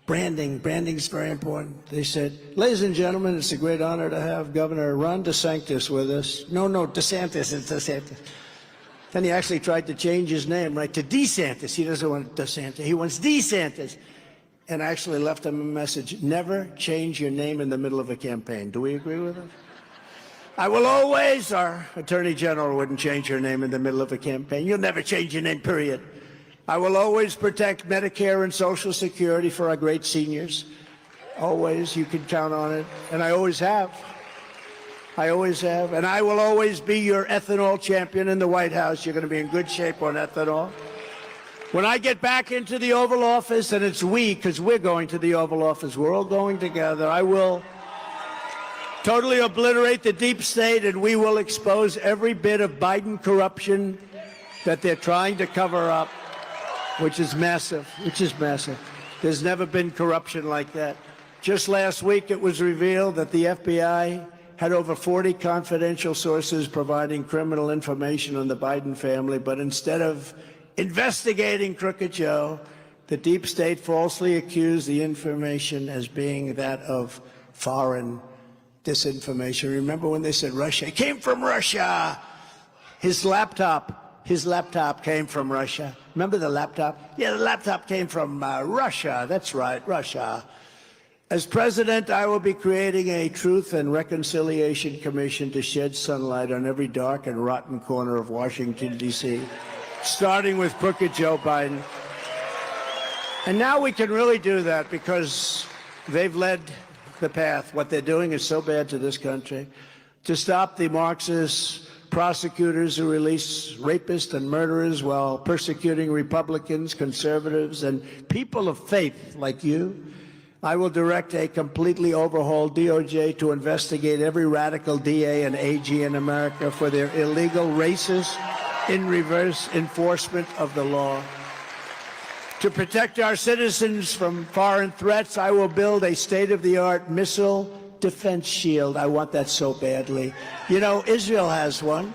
Branding's very important. They said, ladies and gentlemen, it's a great honor to have Governor Ron DeSantis with us. No, DeSantis, it's DeSantis. Then he actually tried to change his name, right, to DeSantis. He doesn't want DeSantis. He wants DeSantis. And I actually left him a message, never change your name in the middle of a campaign. Do we agree with him? I will always, our Attorney General wouldn't change her name in the middle of a campaign. You'll never change your name, period. I will always protect Medicare and Social Security for our great seniors. Always, you can count on it. And I always have. I always have. And I will always be your ethanol champion in the White House. You're going to be in good shape on ethanol. When I get back into the Oval Office, and it's we, because we're going to the Oval Office, we're all going together, I will totally obliterate the deep state, and we will expose every bit of Biden corruption that they're trying to cover up, which is massive, There's never been corruption like that. Just last week, it was revealed that the FBI had over 40 confidential sources providing criminal information on the Biden family, but instead of investigating Crooked Joe, the deep state falsely accused the information as being that of foreign disinformation. Remember when they said Russia? It came from Russia. His laptop came from Russia. Remember the laptop? Yeah, the laptop came from Russia. That's right, Russia. As president, I will be creating a Truth and Reconciliation Commission to shed sunlight on every dark and rotten corner of Washington, D.C., starting with Crooked Joe Biden. And now we can really do that because they've led the path. What they're doing is so bad to this country. To stop the Marxist prosecutors who release rapists and murderers while persecuting Republicans, conservatives, and people of faith like you, I will direct a completely overhauled DOJ to investigate every radical DA and AG in America for their illegal, racist, in-reverse enforcement of the law. To protect our citizens from foreign threats, I will build a state-of-the-art missile defense shield. I want that so badly. You know, Israel has one,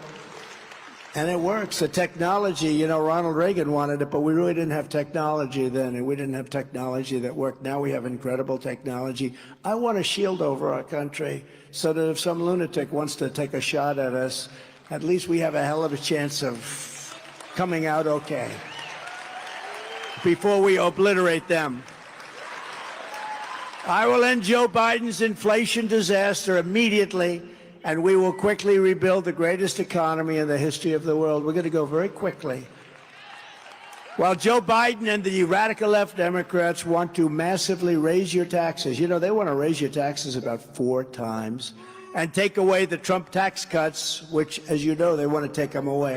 and it works. The technology, you know, Ronald Reagan wanted it, but we really didn't have technology then, and we didn't have technology that worked. Now we have incredible technology. I want a shield over our country so that if some lunatic wants to take a shot at us, at least we have a hell of a chance of coming out okay before we obliterate them. I will end Joe Biden's inflation disaster immediately, and we will quickly rebuild the greatest economy in the history of the world. We're going to go very quickly. While Joe Biden and the radical left Democrats want to massively raise your taxes, you know, they want to raise your taxes about 4 times and take away the Trump tax cuts, which, as you know, they want to take them away.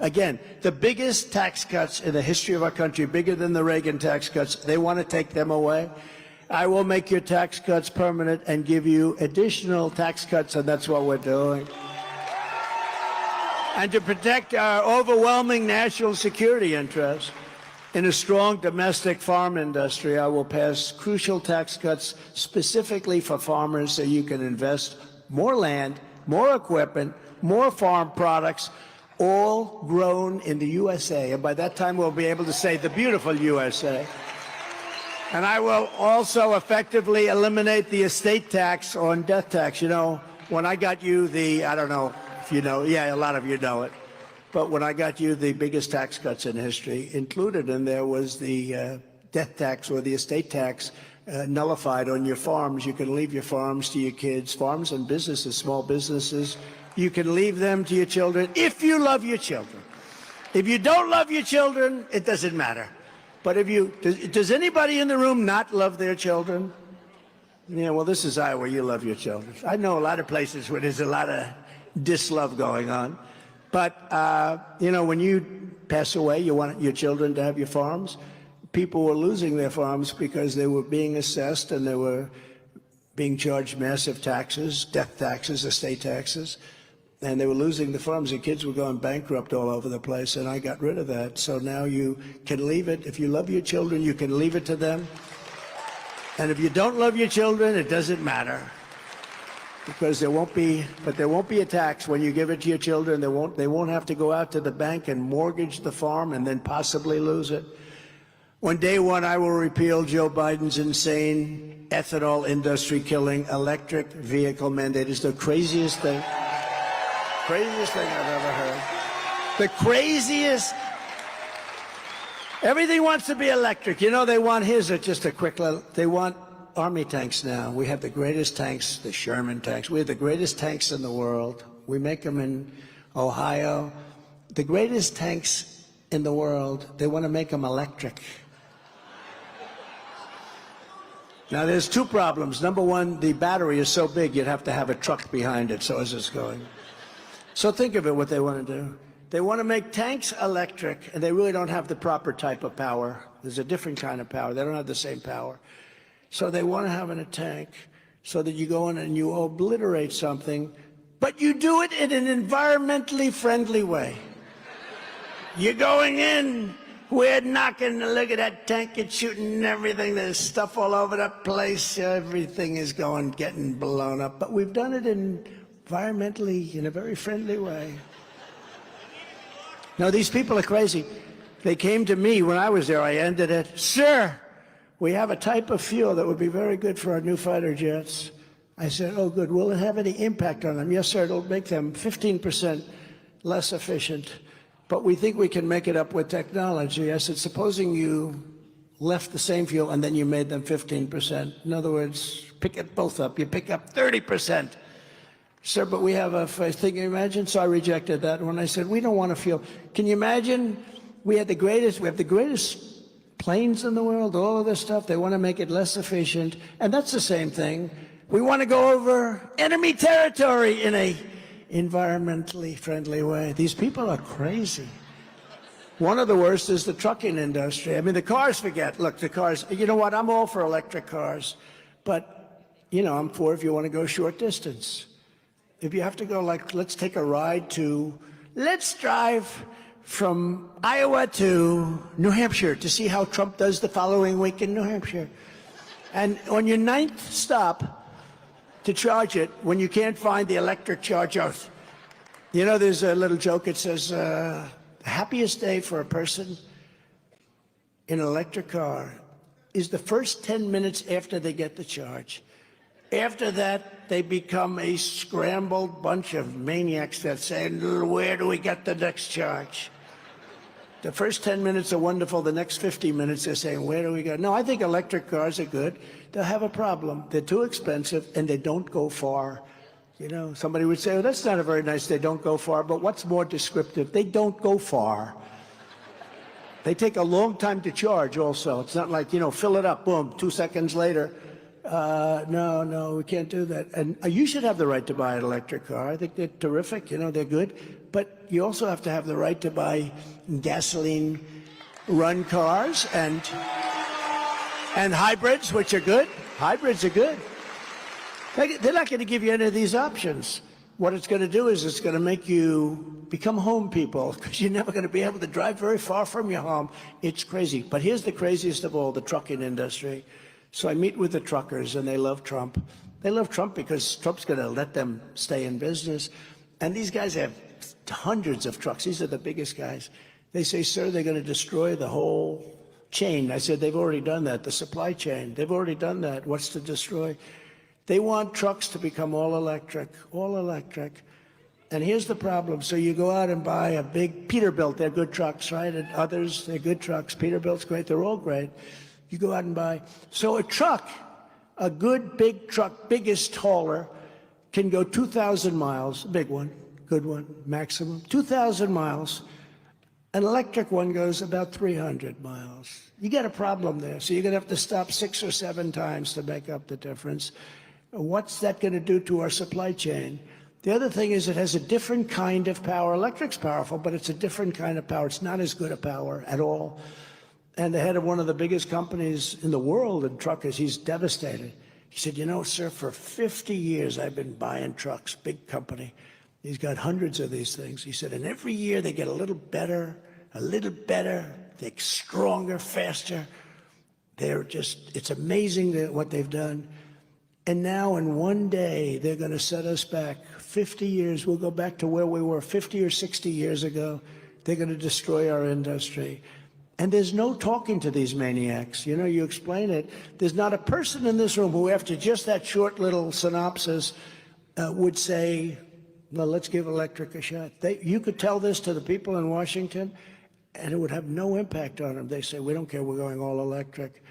Again, the biggest tax cuts in the history of our country, bigger than the Reagan tax cuts, they want to take them away. I will make your tax cuts permanent and give you additional tax cuts, and that's what we're doing. And to protect our overwhelming national security interests in a strong domestic farm industry, I will pass crucial tax cuts specifically for farmers so you can invest more land, more equipment, more farm products, all grown in the USA. And by that time, we'll be able to say the beautiful USA. And I will also effectively eliminate the estate tax on death tax. You know, when I got you I don't know if you know, yeah, a lot of you know it, but when I got you the biggest tax cuts in history, included in there was the death tax or the estate tax nullified on your farms. You can leave your farms to your kids, farms and businesses, small businesses. You can leave them to your children if you love your children. If you don't love your children, it doesn't matter. But if you, does anybody in the room not love their children? Yeah, well, this is Iowa, you love your children. I know a lot of places where there's a lot of dislove going on. But, you know, when you pass away, you want your children to have your farms. People were losing their farms because they were being assessed and they were being charged massive taxes, death taxes, estate taxes. And they were losing the farms. The kids were going bankrupt all over the place, and I got rid of that. So now you can leave it. If you love your children, you can leave it to them. And if you don't love your children, it doesn't matter. Because there won't be a tax when you give it to your children. They won't have to go out to the bank and mortgage the farm and then possibly lose it. On day one, I will repeal Joe Biden's insane ethanol industry killing electric vehicle mandate. It's the craziest thing. Craziest thing I've ever heard. The craziest. Everything wants to be electric. You know, they want, here's just a quick little, they want Army tanks now. We have the greatest tanks, the Sherman tanks. We have the greatest tanks in the world. We make them in Ohio. The greatest tanks in the world, they want to make them electric. Now, there's 2 problems. Number one, the battery is so big, you'd have to have a truck behind it, so as it's going. So think of it, what they want to do. They want to make tanks electric, and they really don't have the proper type of power. There's a different kind of power. They don't have the same power. So they want to have in a tank so that you go in and you obliterate something, but you do it in an environmentally friendly way. You're going in We're knocking, look at that tank, it's shooting everything. There's stuff all over the place. Everything is getting blown up. But we've done it environmentally, in a very friendly way. No, these people are crazy. They came to me when I was there. I ended it. Sir, we have a type of fuel that would be very good for our new fighter jets. I said, oh, good. Will it have any impact on them? Yes, sir. It'll make them 15% less efficient. But we think we can make it up with technology. I said, supposing you left the same fuel and then you made them 15%. In other words, pick it both up. You pick up 30%. Sir, but we have a thing, you imagine? So I rejected that when I said, we don't want a fuel. Can you imagine? We have the greatest planes in the world, all of this stuff. They want to make it less efficient. And that's the same thing. We want to go over enemy territory in a environmentally friendly way. These people are crazy. One of the worst is the trucking industry. I mean, the cars forget. Look, the cars, you know what? I'm all for electric cars. But, you know, I'm for if you want to go short distance. If you have to go, like, let's take a ride let's drive from Iowa to New Hampshire to see how Trump does the following week in New Hampshire. And on your 9th stop to charge it, when you can't find the electric charger, you know, there's a little joke. It says, the happiest day for a person in an electric car is the first 10 minutes after they get the charge. After that, they become a scrambled bunch of maniacs that say, where do we get the next charge? The first 10 minutes are wonderful. The next 50 minutes, they're saying, where do we go? No, I think electric cars are good. They'll have a problem. They're too expensive, and they don't go far. You know, somebody would say, oh, that's not a very nice, they don't go far. But what's more descriptive? They don't go far. They take a long time to charge also. It's not like, you know, fill it up, boom, 2 seconds later. No, we can't do that. And you should have the right to buy an electric car. I think they're terrific. You know, they're good. But you also have to have the right to buy gasoline-run cars and hybrids, which are good. Hybrids are good. They're not going to give you any of these options. What it's going to do is it's going to make you become home people, because you're never going to be able to drive very far from your home. It's crazy. But here's the craziest of all, the trucking industry. So I meet with the truckers, and they love Trump. They love Trump because Trump's going to let them stay in business. And these guys have hundreds of trucks. These are the biggest guys. They say, sir, they're going to destroy the whole chain. I said, they've already done that, the supply chain. They've already done that. What's to destroy? They want trucks to become all electric, all electric. And here's the problem. So you go out and buy a big Peterbilt. They're good trucks, right? And others, they're good trucks. Peterbilt's great. They're all great. You go out and buy. So a truck, a good big truck, biggest hauler, can go 2,000 miles, big one, good one, maximum, 2,000 miles. An electric one goes about 300 miles. You get a problem there. So you're going to have to stop 6 or 7 times to make up the difference. What's that going to do to our supply chain? The other thing is it has a different kind of power. Electric's powerful, but it's a different kind of power. It's not as good a power at all. And the head of one of the biggest companies in the world in truckers, he's devastated. He said, you know, sir, for 50 years I've been buying trucks, big company. He's got hundreds of these things. He said, and every year they get a little better, they're stronger, faster. It's amazing what they've done. And now in one day, they're going to set us back 50 years. We'll go back to where we were 50 or 60 years ago. They're going to destroy our industry. And there's no talking to these maniacs. You know, you explain it. There's not a person in this room who, after just that short little synopsis, would say, well, let's give electric a shot. You could tell this to the people in Washington, and it would have no impact on them. They say, we don't care, we're going all electric.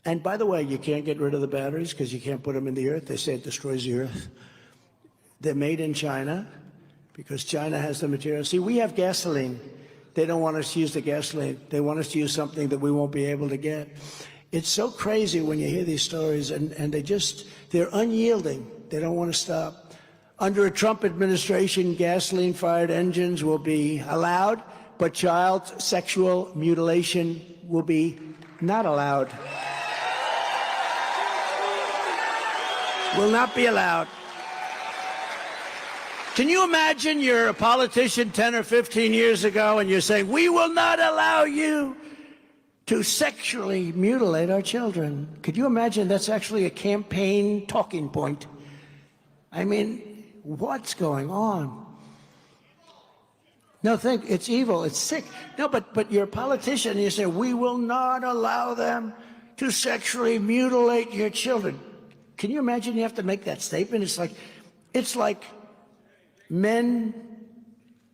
And by the way, you can't get rid of the batteries because you can't put them in the earth. They say it destroys the earth. They're made in China because China has the material. See, we have gasoline. They don't want us to use the gasoline. They want us to use something that we won't be able to get. It's so crazy when you hear these stories, and they're unyielding. They don't want to stop. Under a Trump administration, gasoline-fired engines will be allowed, but child sexual mutilation will be not allowed. Will not be allowed. Can you imagine you're a politician 10 or 15 years ago and you're saying, we will not allow you to sexually mutilate our children. Could you imagine that's actually a campaign talking point? I mean, what's going on? No, it's evil, it's sick. No, but you're a politician and you say, we will not allow them to sexually mutilate your children. Can you imagine you have to make that statement? It's like men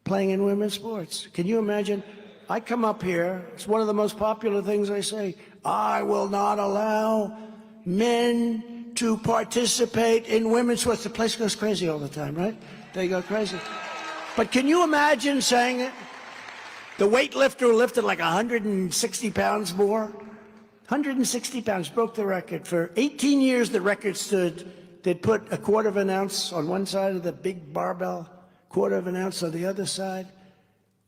playing in women's sports. Can you imagine? I come up here, it's one of the most popular things I say. I will not allow men to participate in women's sports. The place goes crazy all the time, right? They go crazy. But can you imagine saying it? The weightlifter who lifted like 160 pounds more, 160 pounds, broke the record. For 18 years, the record stood. They'd put a quarter of an ounce on one side of the big barbell, quarter of an ounce on the other side.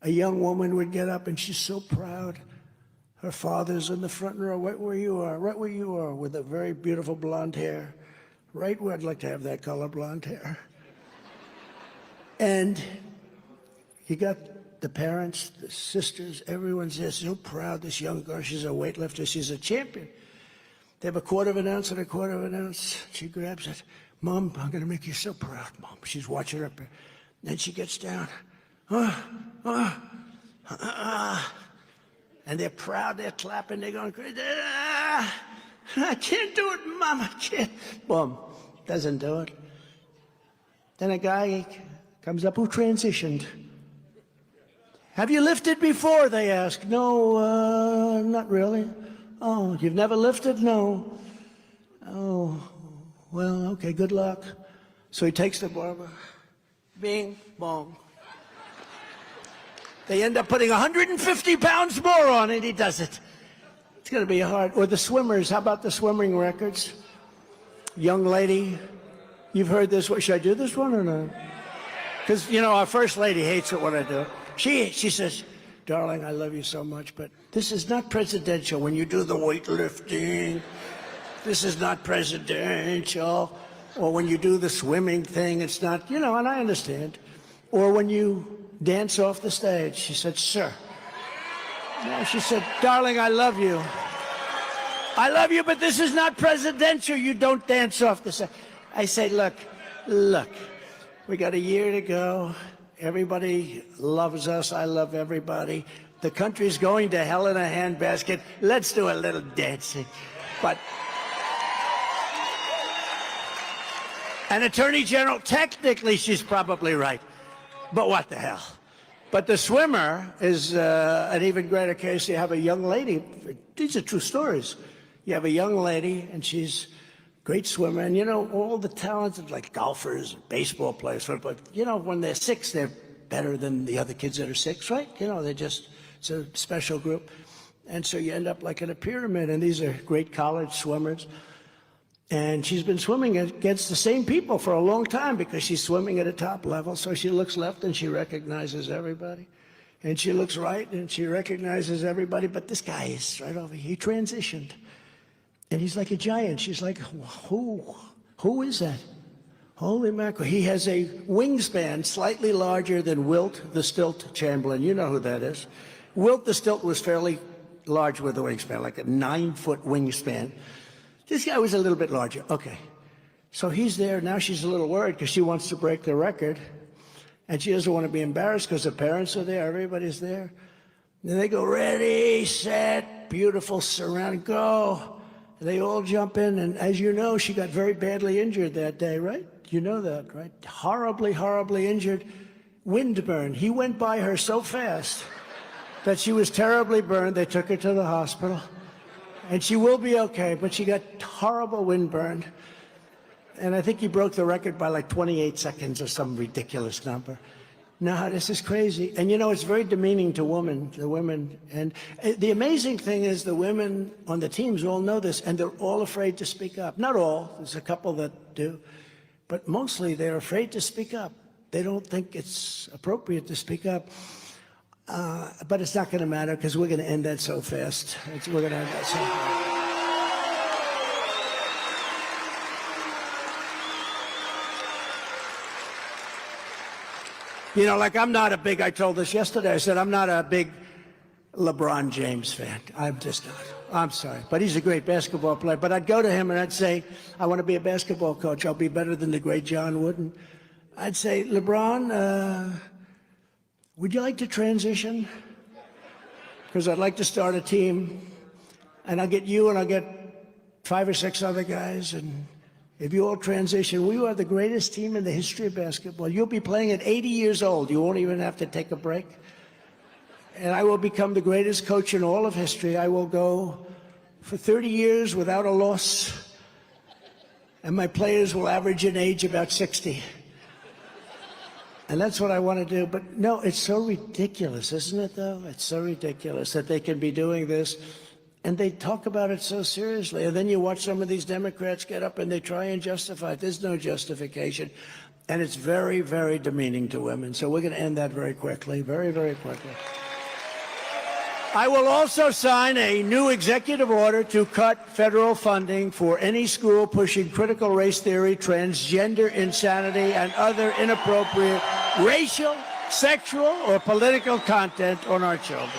A young woman would get up, and she's so proud. Her father's in the front row, right where you are, with a very beautiful blonde hair. Right where I'd like to have that color blonde hair. And you got the parents, the sisters, everyone's there, so proud. This young girl, she's a weightlifter, she's a champion. They have a quarter of an ounce and a quarter of an ounce. She grabs it. Mom, I'm going to make you so proud, Mom. She's watching her. Then she gets down. And they're proud, they're clapping, they're going crazy. I can't do it, Mom, I can't. Boom, doesn't do it. Then a guy comes up who transitioned. Have you lifted before, they ask. No, not really. Oh, you've never lifted? No. Oh, well, okay, good luck. So he takes the barbell. Bing, bong. They end up putting 150 pounds more on it. He does it. It's going to be hard. Or the swimmers. How about the swimming records? Young lady, you've heard this one. Should I do this one or not? Because, you know, our first lady hates it when I do it. She says, darling, I love you so much, but this is not presidential when you do the weightlifting. This is not presidential. Or when you do the swimming thing, it's not, you know, and I understand. Or when you dance off the stage. She said, sir. No, she said, darling, I love you. I love you, but this is not presidential. You don't dance off the stage. I say, look, we got a year to go. Everybody loves us. I love everybody. The country's going to hell in a handbasket. Let's do a little dancing. But an attorney general, technically she's probably right. But what the hell? But the swimmer is an even greater case. You have a young lady. These are true stories. You have a young lady, and she's a great swimmer. And, you know, all the talented, like golfers, baseball players, but, you know, when they're six, they're better than the other kids that are six, right? You know, it's a special group. And so you end up like in a pyramid, and these are great college swimmers. And she's been swimming against the same people for a long time because she's swimming at a top level. So she looks left and she recognizes everybody. And she looks right and she recognizes everybody. But this guy is right over here. He transitioned. And he's like a giant. She's like, who is that? Holy mackerel. He has a wingspan slightly larger than Wilt the Stilt Chamberlain. You know who that is. Wilt the Stilt was fairly large with a wingspan, like a 9-foot wingspan. This guy was a little bit larger. Okay. So he's there. Now she's a little worried because she wants to break the record. And she doesn't want to be embarrassed because her parents are there. Everybody's there. And they go, ready, set, beautiful, surround, go. And they all jump in. And as you know, she got very badly injured that day, right? You know that, right? Horribly, horribly injured. Windburn. He went by her so fast that she was terribly burned. They took her to the hospital. And she will be okay, but she got horrible windburn. And I think he broke the record by like 28 seconds or some ridiculous number. No, this is crazy. And you know, it's very demeaning to the women. And the amazing thing is the women on the teams all know this, and they're all afraid to speak up. Not all, there's a couple that do. But mostly they're afraid to speak up. They don't think it's appropriate to speak up. But it's not going to matter because we're going to end that so fast. We're going to end that so fast. You know, like I told this yesterday, I said I'm not a big LeBron James fan. I'm just not. I'm sorry. But he's a great basketball player. But I'd go to him and I'd say, I want to be a basketball coach. I'll be better than the great John Wooden. I'd say, LeBron, would you like to transition? Because I'd like to start a team. And I'll get you and I'll get 5 or 6 other guys. And if you all transition, we are the greatest team in the history of basketball. You'll be playing at 80 years old. You won't even have to take a break. And I will become the greatest coach in all of history. I will go for 30 years without a loss. And my players will average in age about 60. And that's what I want to do. But no, it's so ridiculous, isn't it, though? It's so ridiculous that they can be doing this. And they talk about it so seriously. And then you watch some of these Democrats get up and they try and justify it. There's no justification. And it's very, very demeaning to women. So we're going to end that very quickly, very, very quickly. I will also sign a new executive order to cut federal funding for any school pushing critical race theory, transgender insanity, and other inappropriate racial, sexual, or political content on our children.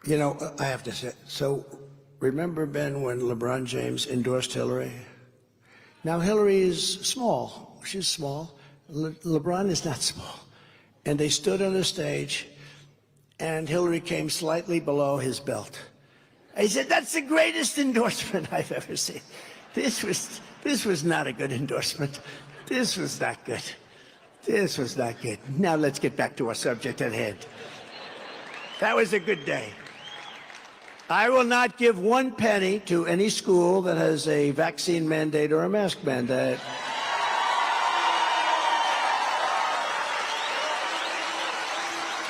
You know, I have to say, so remember, Ben, when LeBron James endorsed Hillary? Now, Hillary is small. She's small. LeBron is not small. And they stood on a stage, and Hillary came slightly below his belt. He said, that's the greatest endorsement I've ever seen. This was not a good endorsement. This was not good. This was not good. Now let's get back to our subject at hand. That was a good day. I will not give 1 penny to any school that has a vaccine mandate or a mask mandate.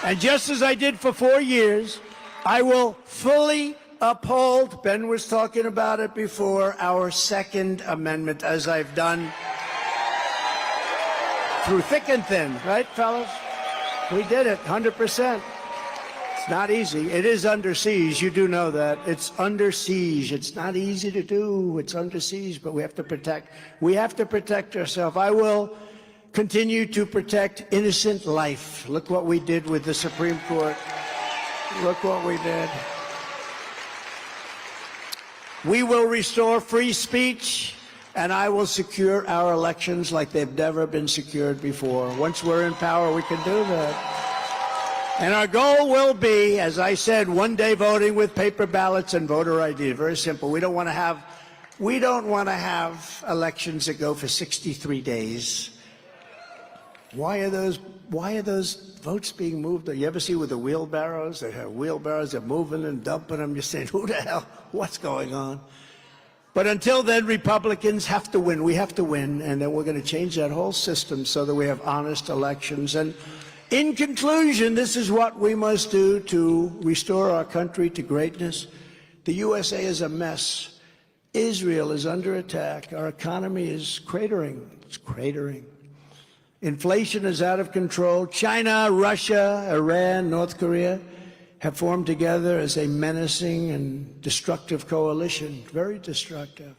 And just as I did for 4 years, I will fully uphold, Ben was talking about it before, our Second Amendment, as I've done through thick and thin, right, fellas? We did it, 100%. It's not easy. It is under siege. You do know that. It's under siege. It's not easy to do. It's under siege, but we have to protect. We have to protect ourselves. I will continue to protect innocent life. Look what we did with the Supreme Court. Look what we did. We will restore free speech, and I will secure our elections like they've never been secured before. Once we're in power, we can do that. And our goal will be, as I said, one day voting with paper ballots and voter ID. Very simple. We don't want to have elections that go for 63 days. Why are those votes being moved? You ever see with the wheelbarrows? They have wheelbarrows, they're moving and dumping them. You're saying, who the hell? What's going on? But until then, Republicans have to win. We have to win, and then we're going to change that whole system so that we have honest elections. And in conclusion, this is what we must do to restore our country to greatness. The USA is a mess. Israel is under attack. Our economy is cratering. It's cratering. Inflation is out of control. China, Russia, Iran, North Korea have formed together as a menacing and destructive coalition, very destructive.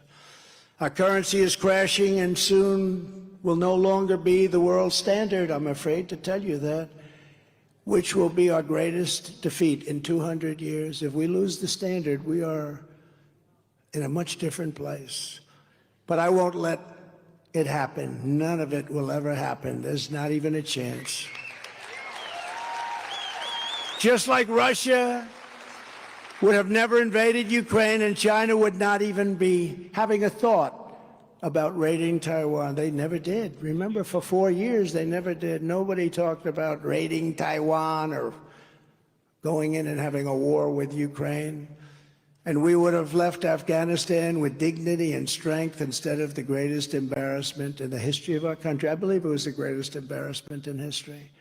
Our currency is crashing and soon will no longer be the world standard, I'm afraid to tell you that, which will be our greatest defeat in 200 years. If we lose the standard, we are in a much different place. But I won't let it happen. None of it will ever happen. There's not even a chance. Just like Russia would have never invaded Ukraine and China would not even be having a thought about raiding Taiwan. They never did. Remember, for 4 years, they never did. Nobody talked about raiding Taiwan or going in and having a war with Ukraine. And we would have left Afghanistan with dignity and strength instead of the greatest embarrassment in the history of our country. I believe it was the greatest embarrassment in history.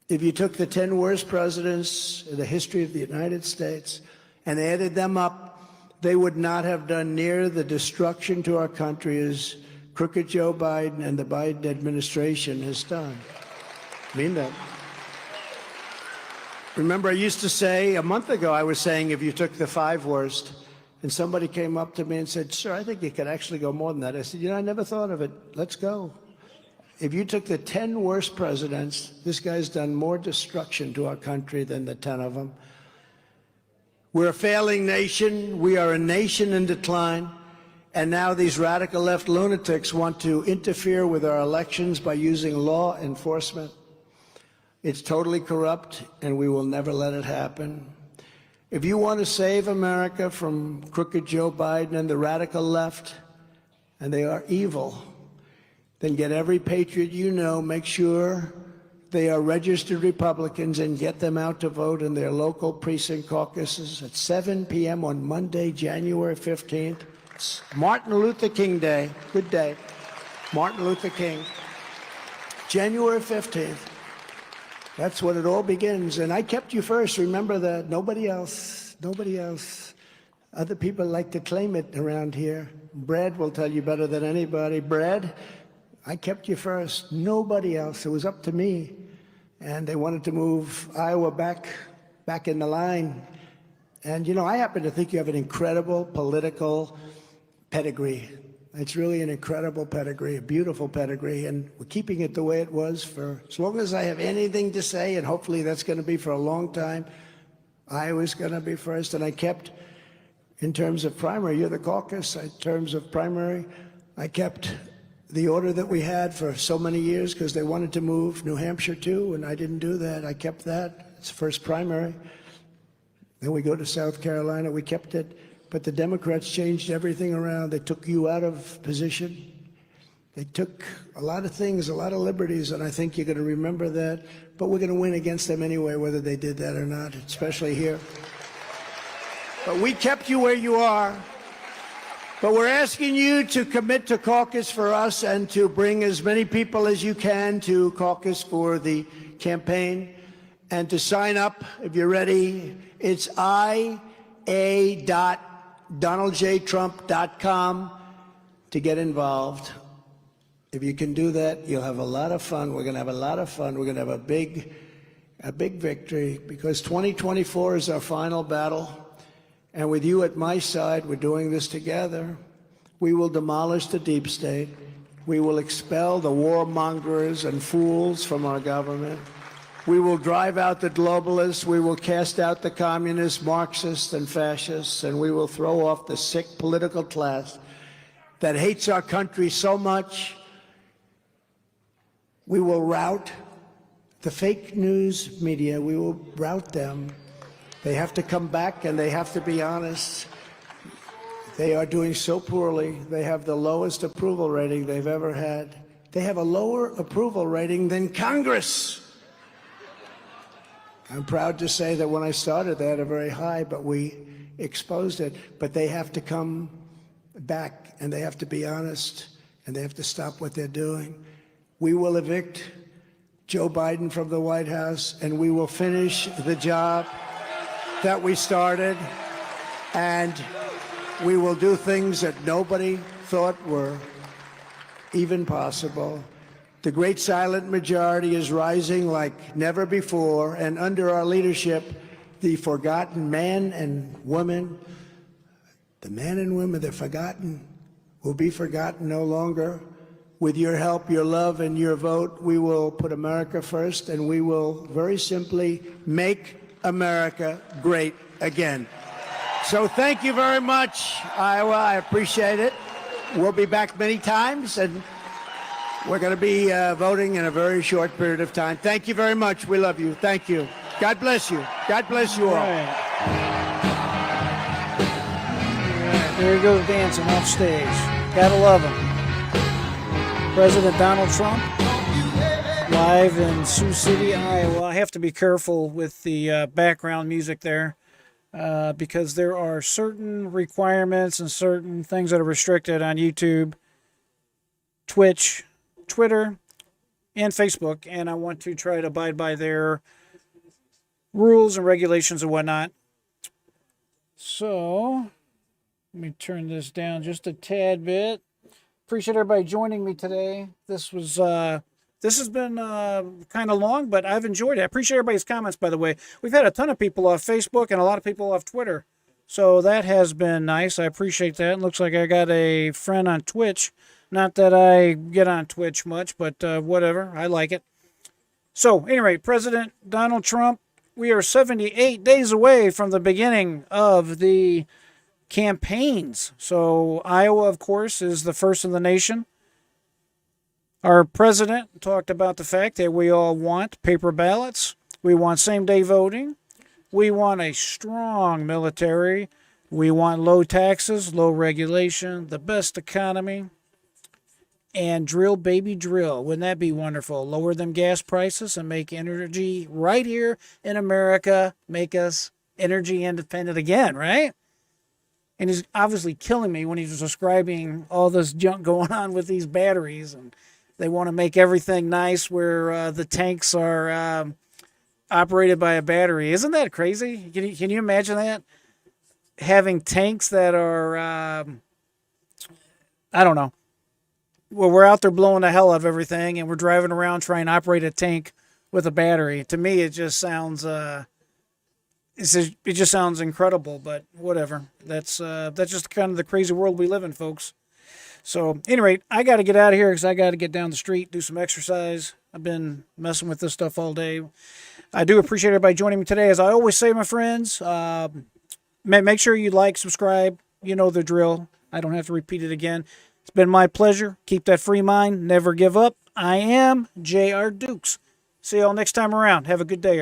If you took the 10 worst presidents in the history of the United States and added them up, they would not have done near the destruction to our country as crooked Joe Biden and the Biden administration has done. I mean that. Remember, I used to say, a month ago, I was saying if you took the 5 worst, and somebody came up to me and said, sir, I think you could actually go more than that. I said, I never thought of it. Let's go. If you took the 10 worst presidents, this guy's done more destruction to our country than the 10 of them. We're a failing nation. We are a nation in decline. And now these radical left lunatics want to interfere with our elections by using law enforcement. It's totally corrupt, and we will never let it happen. If you want to save America from crooked Joe Biden and the radical left, and they are evil, then get every patriot you know, make sure they are registered Republicans, and get them out to vote in their local precinct caucuses at 7 p.m. on Monday, January 15th. It's Martin Luther King Day. Good day. Martin Luther King. January 15th. That's when it all begins. And I kept you first. Remember that. Nobody else. Nobody else. Other people like to claim it around here. Brad will tell you better than anybody. Brad, I kept you first. Nobody else. It was up to me. And they wanted to move Iowa back in the line. And, you know, I happen to think you have an incredible political pedigree. It's really an incredible pedigree, a beautiful pedigree, and we're keeping it the way it was for as long as I have anything to say, and hopefully that's going to be for a long time. Iowa's going to be first, and I kept, in terms of primary, you're the caucus, in terms of primary, I kept the order that we had for so many years because they wanted to move New Hampshire too, and I didn't do that. I kept that. It's the first primary. Then we go to South Carolina, we kept it. But the Democrats changed everything around. They took you out of position. They took a lot of things, a lot of liberties, and I think you're going to remember that. But we're going to win against them anyway, whether they did that or not, especially here. But we kept you where you are. But we're asking you to commit to caucus for us and to bring as many people as you can to caucus for the campaign and to sign up if you're ready. It's ia.donaldjtrump.com to get involved. If you can do that, you'll have a lot of fun. We're going to have a lot of fun. We're going to have a big victory because 2024 is our final battle. And with you at my side, we're doing this together. We will demolish the deep state. We will expel the warmongers and fools from our government. We will drive out the globalists. We will cast out the communists, Marxists, and fascists. And we will throw off the sick political class that hates our country so much. We will rout the fake news media. We will rout them. They have to come back and they have to be honest. They are doing so poorly. They have the lowest approval rating they've ever had. They have a lower approval rating than Congress. I'm proud to say that when I started, they had a very high, but we exposed it. But they have to come back and they have to be honest and they have to stop what they're doing. We will evict Joe Biden from the White House and we will finish the job that we started, and we will do things that nobody thought were even possible. The great silent majority is rising like never before, and under our leadership, the forgotten man and woman, the men and women that are forgotten will be forgotten no longer. With your help, your love, and your vote, we will put America first, and we will very simply make America great again. So thank you very much, Iowa. I appreciate it. We'll be back many times, and we're going to be voting in a very short period of time. Thank you very much. We love you. Thank you. God bless you. God bless you all. Right. There he goes dancing off stage. Gotta love him. President Donald Trump, live in Sioux City, Iowa. I have to be careful with the background music there because there are certain requirements and certain things that are restricted on YouTube, Twitch, Twitter, and Facebook, and I want to try to abide by their rules and regulations and whatnot. So, let me turn this down just a tad bit. Appreciate everybody joining me today. This has been kind of long, but I've enjoyed it. I appreciate everybody's comments, by the way. We've had a ton of people off Facebook and a lot of people off Twitter. So that has been nice. I appreciate that. It looks like I got a friend on Twitch Not that I get on Twitch much, but whatever. I like it. So, anyway, President Donald Trump, we are 78 days away from the beginning of the campaigns. So, Iowa, of course, is the first in the nation. Our president talked about the fact that we all want paper ballots. We want same-day voting. We want a strong military. We want low taxes, low regulation, the best economy. And drill, baby, drill. Wouldn't that be wonderful? Lower them gas prices and make energy right here in America, make us energy independent again, right? And he's obviously killing me when he's describing all this junk going on with these batteries. And they want to make everything nice where the tanks are operated by a battery. Isn't that crazy? Can you imagine that? Having tanks that are, I don't know. Well, we're out there blowing the hell out of everything, and we're driving around trying to operate a tank with a battery. To me, it just sounds it just sounds incredible. But whatever. That's just kind of the crazy world we live in, folks. So, at any rate, I got to get out of here because I got to get down the street, do some exercise. I've been messing with this stuff all day. I do appreciate everybody joining me today. As I always say, my friends, make sure you like, subscribe. You know the drill. I don't have to repeat it again. It's been my pleasure. Keep that free mind. Never give up. I am J.R. Dukes. See y'all next time around. Have a good day, everyone.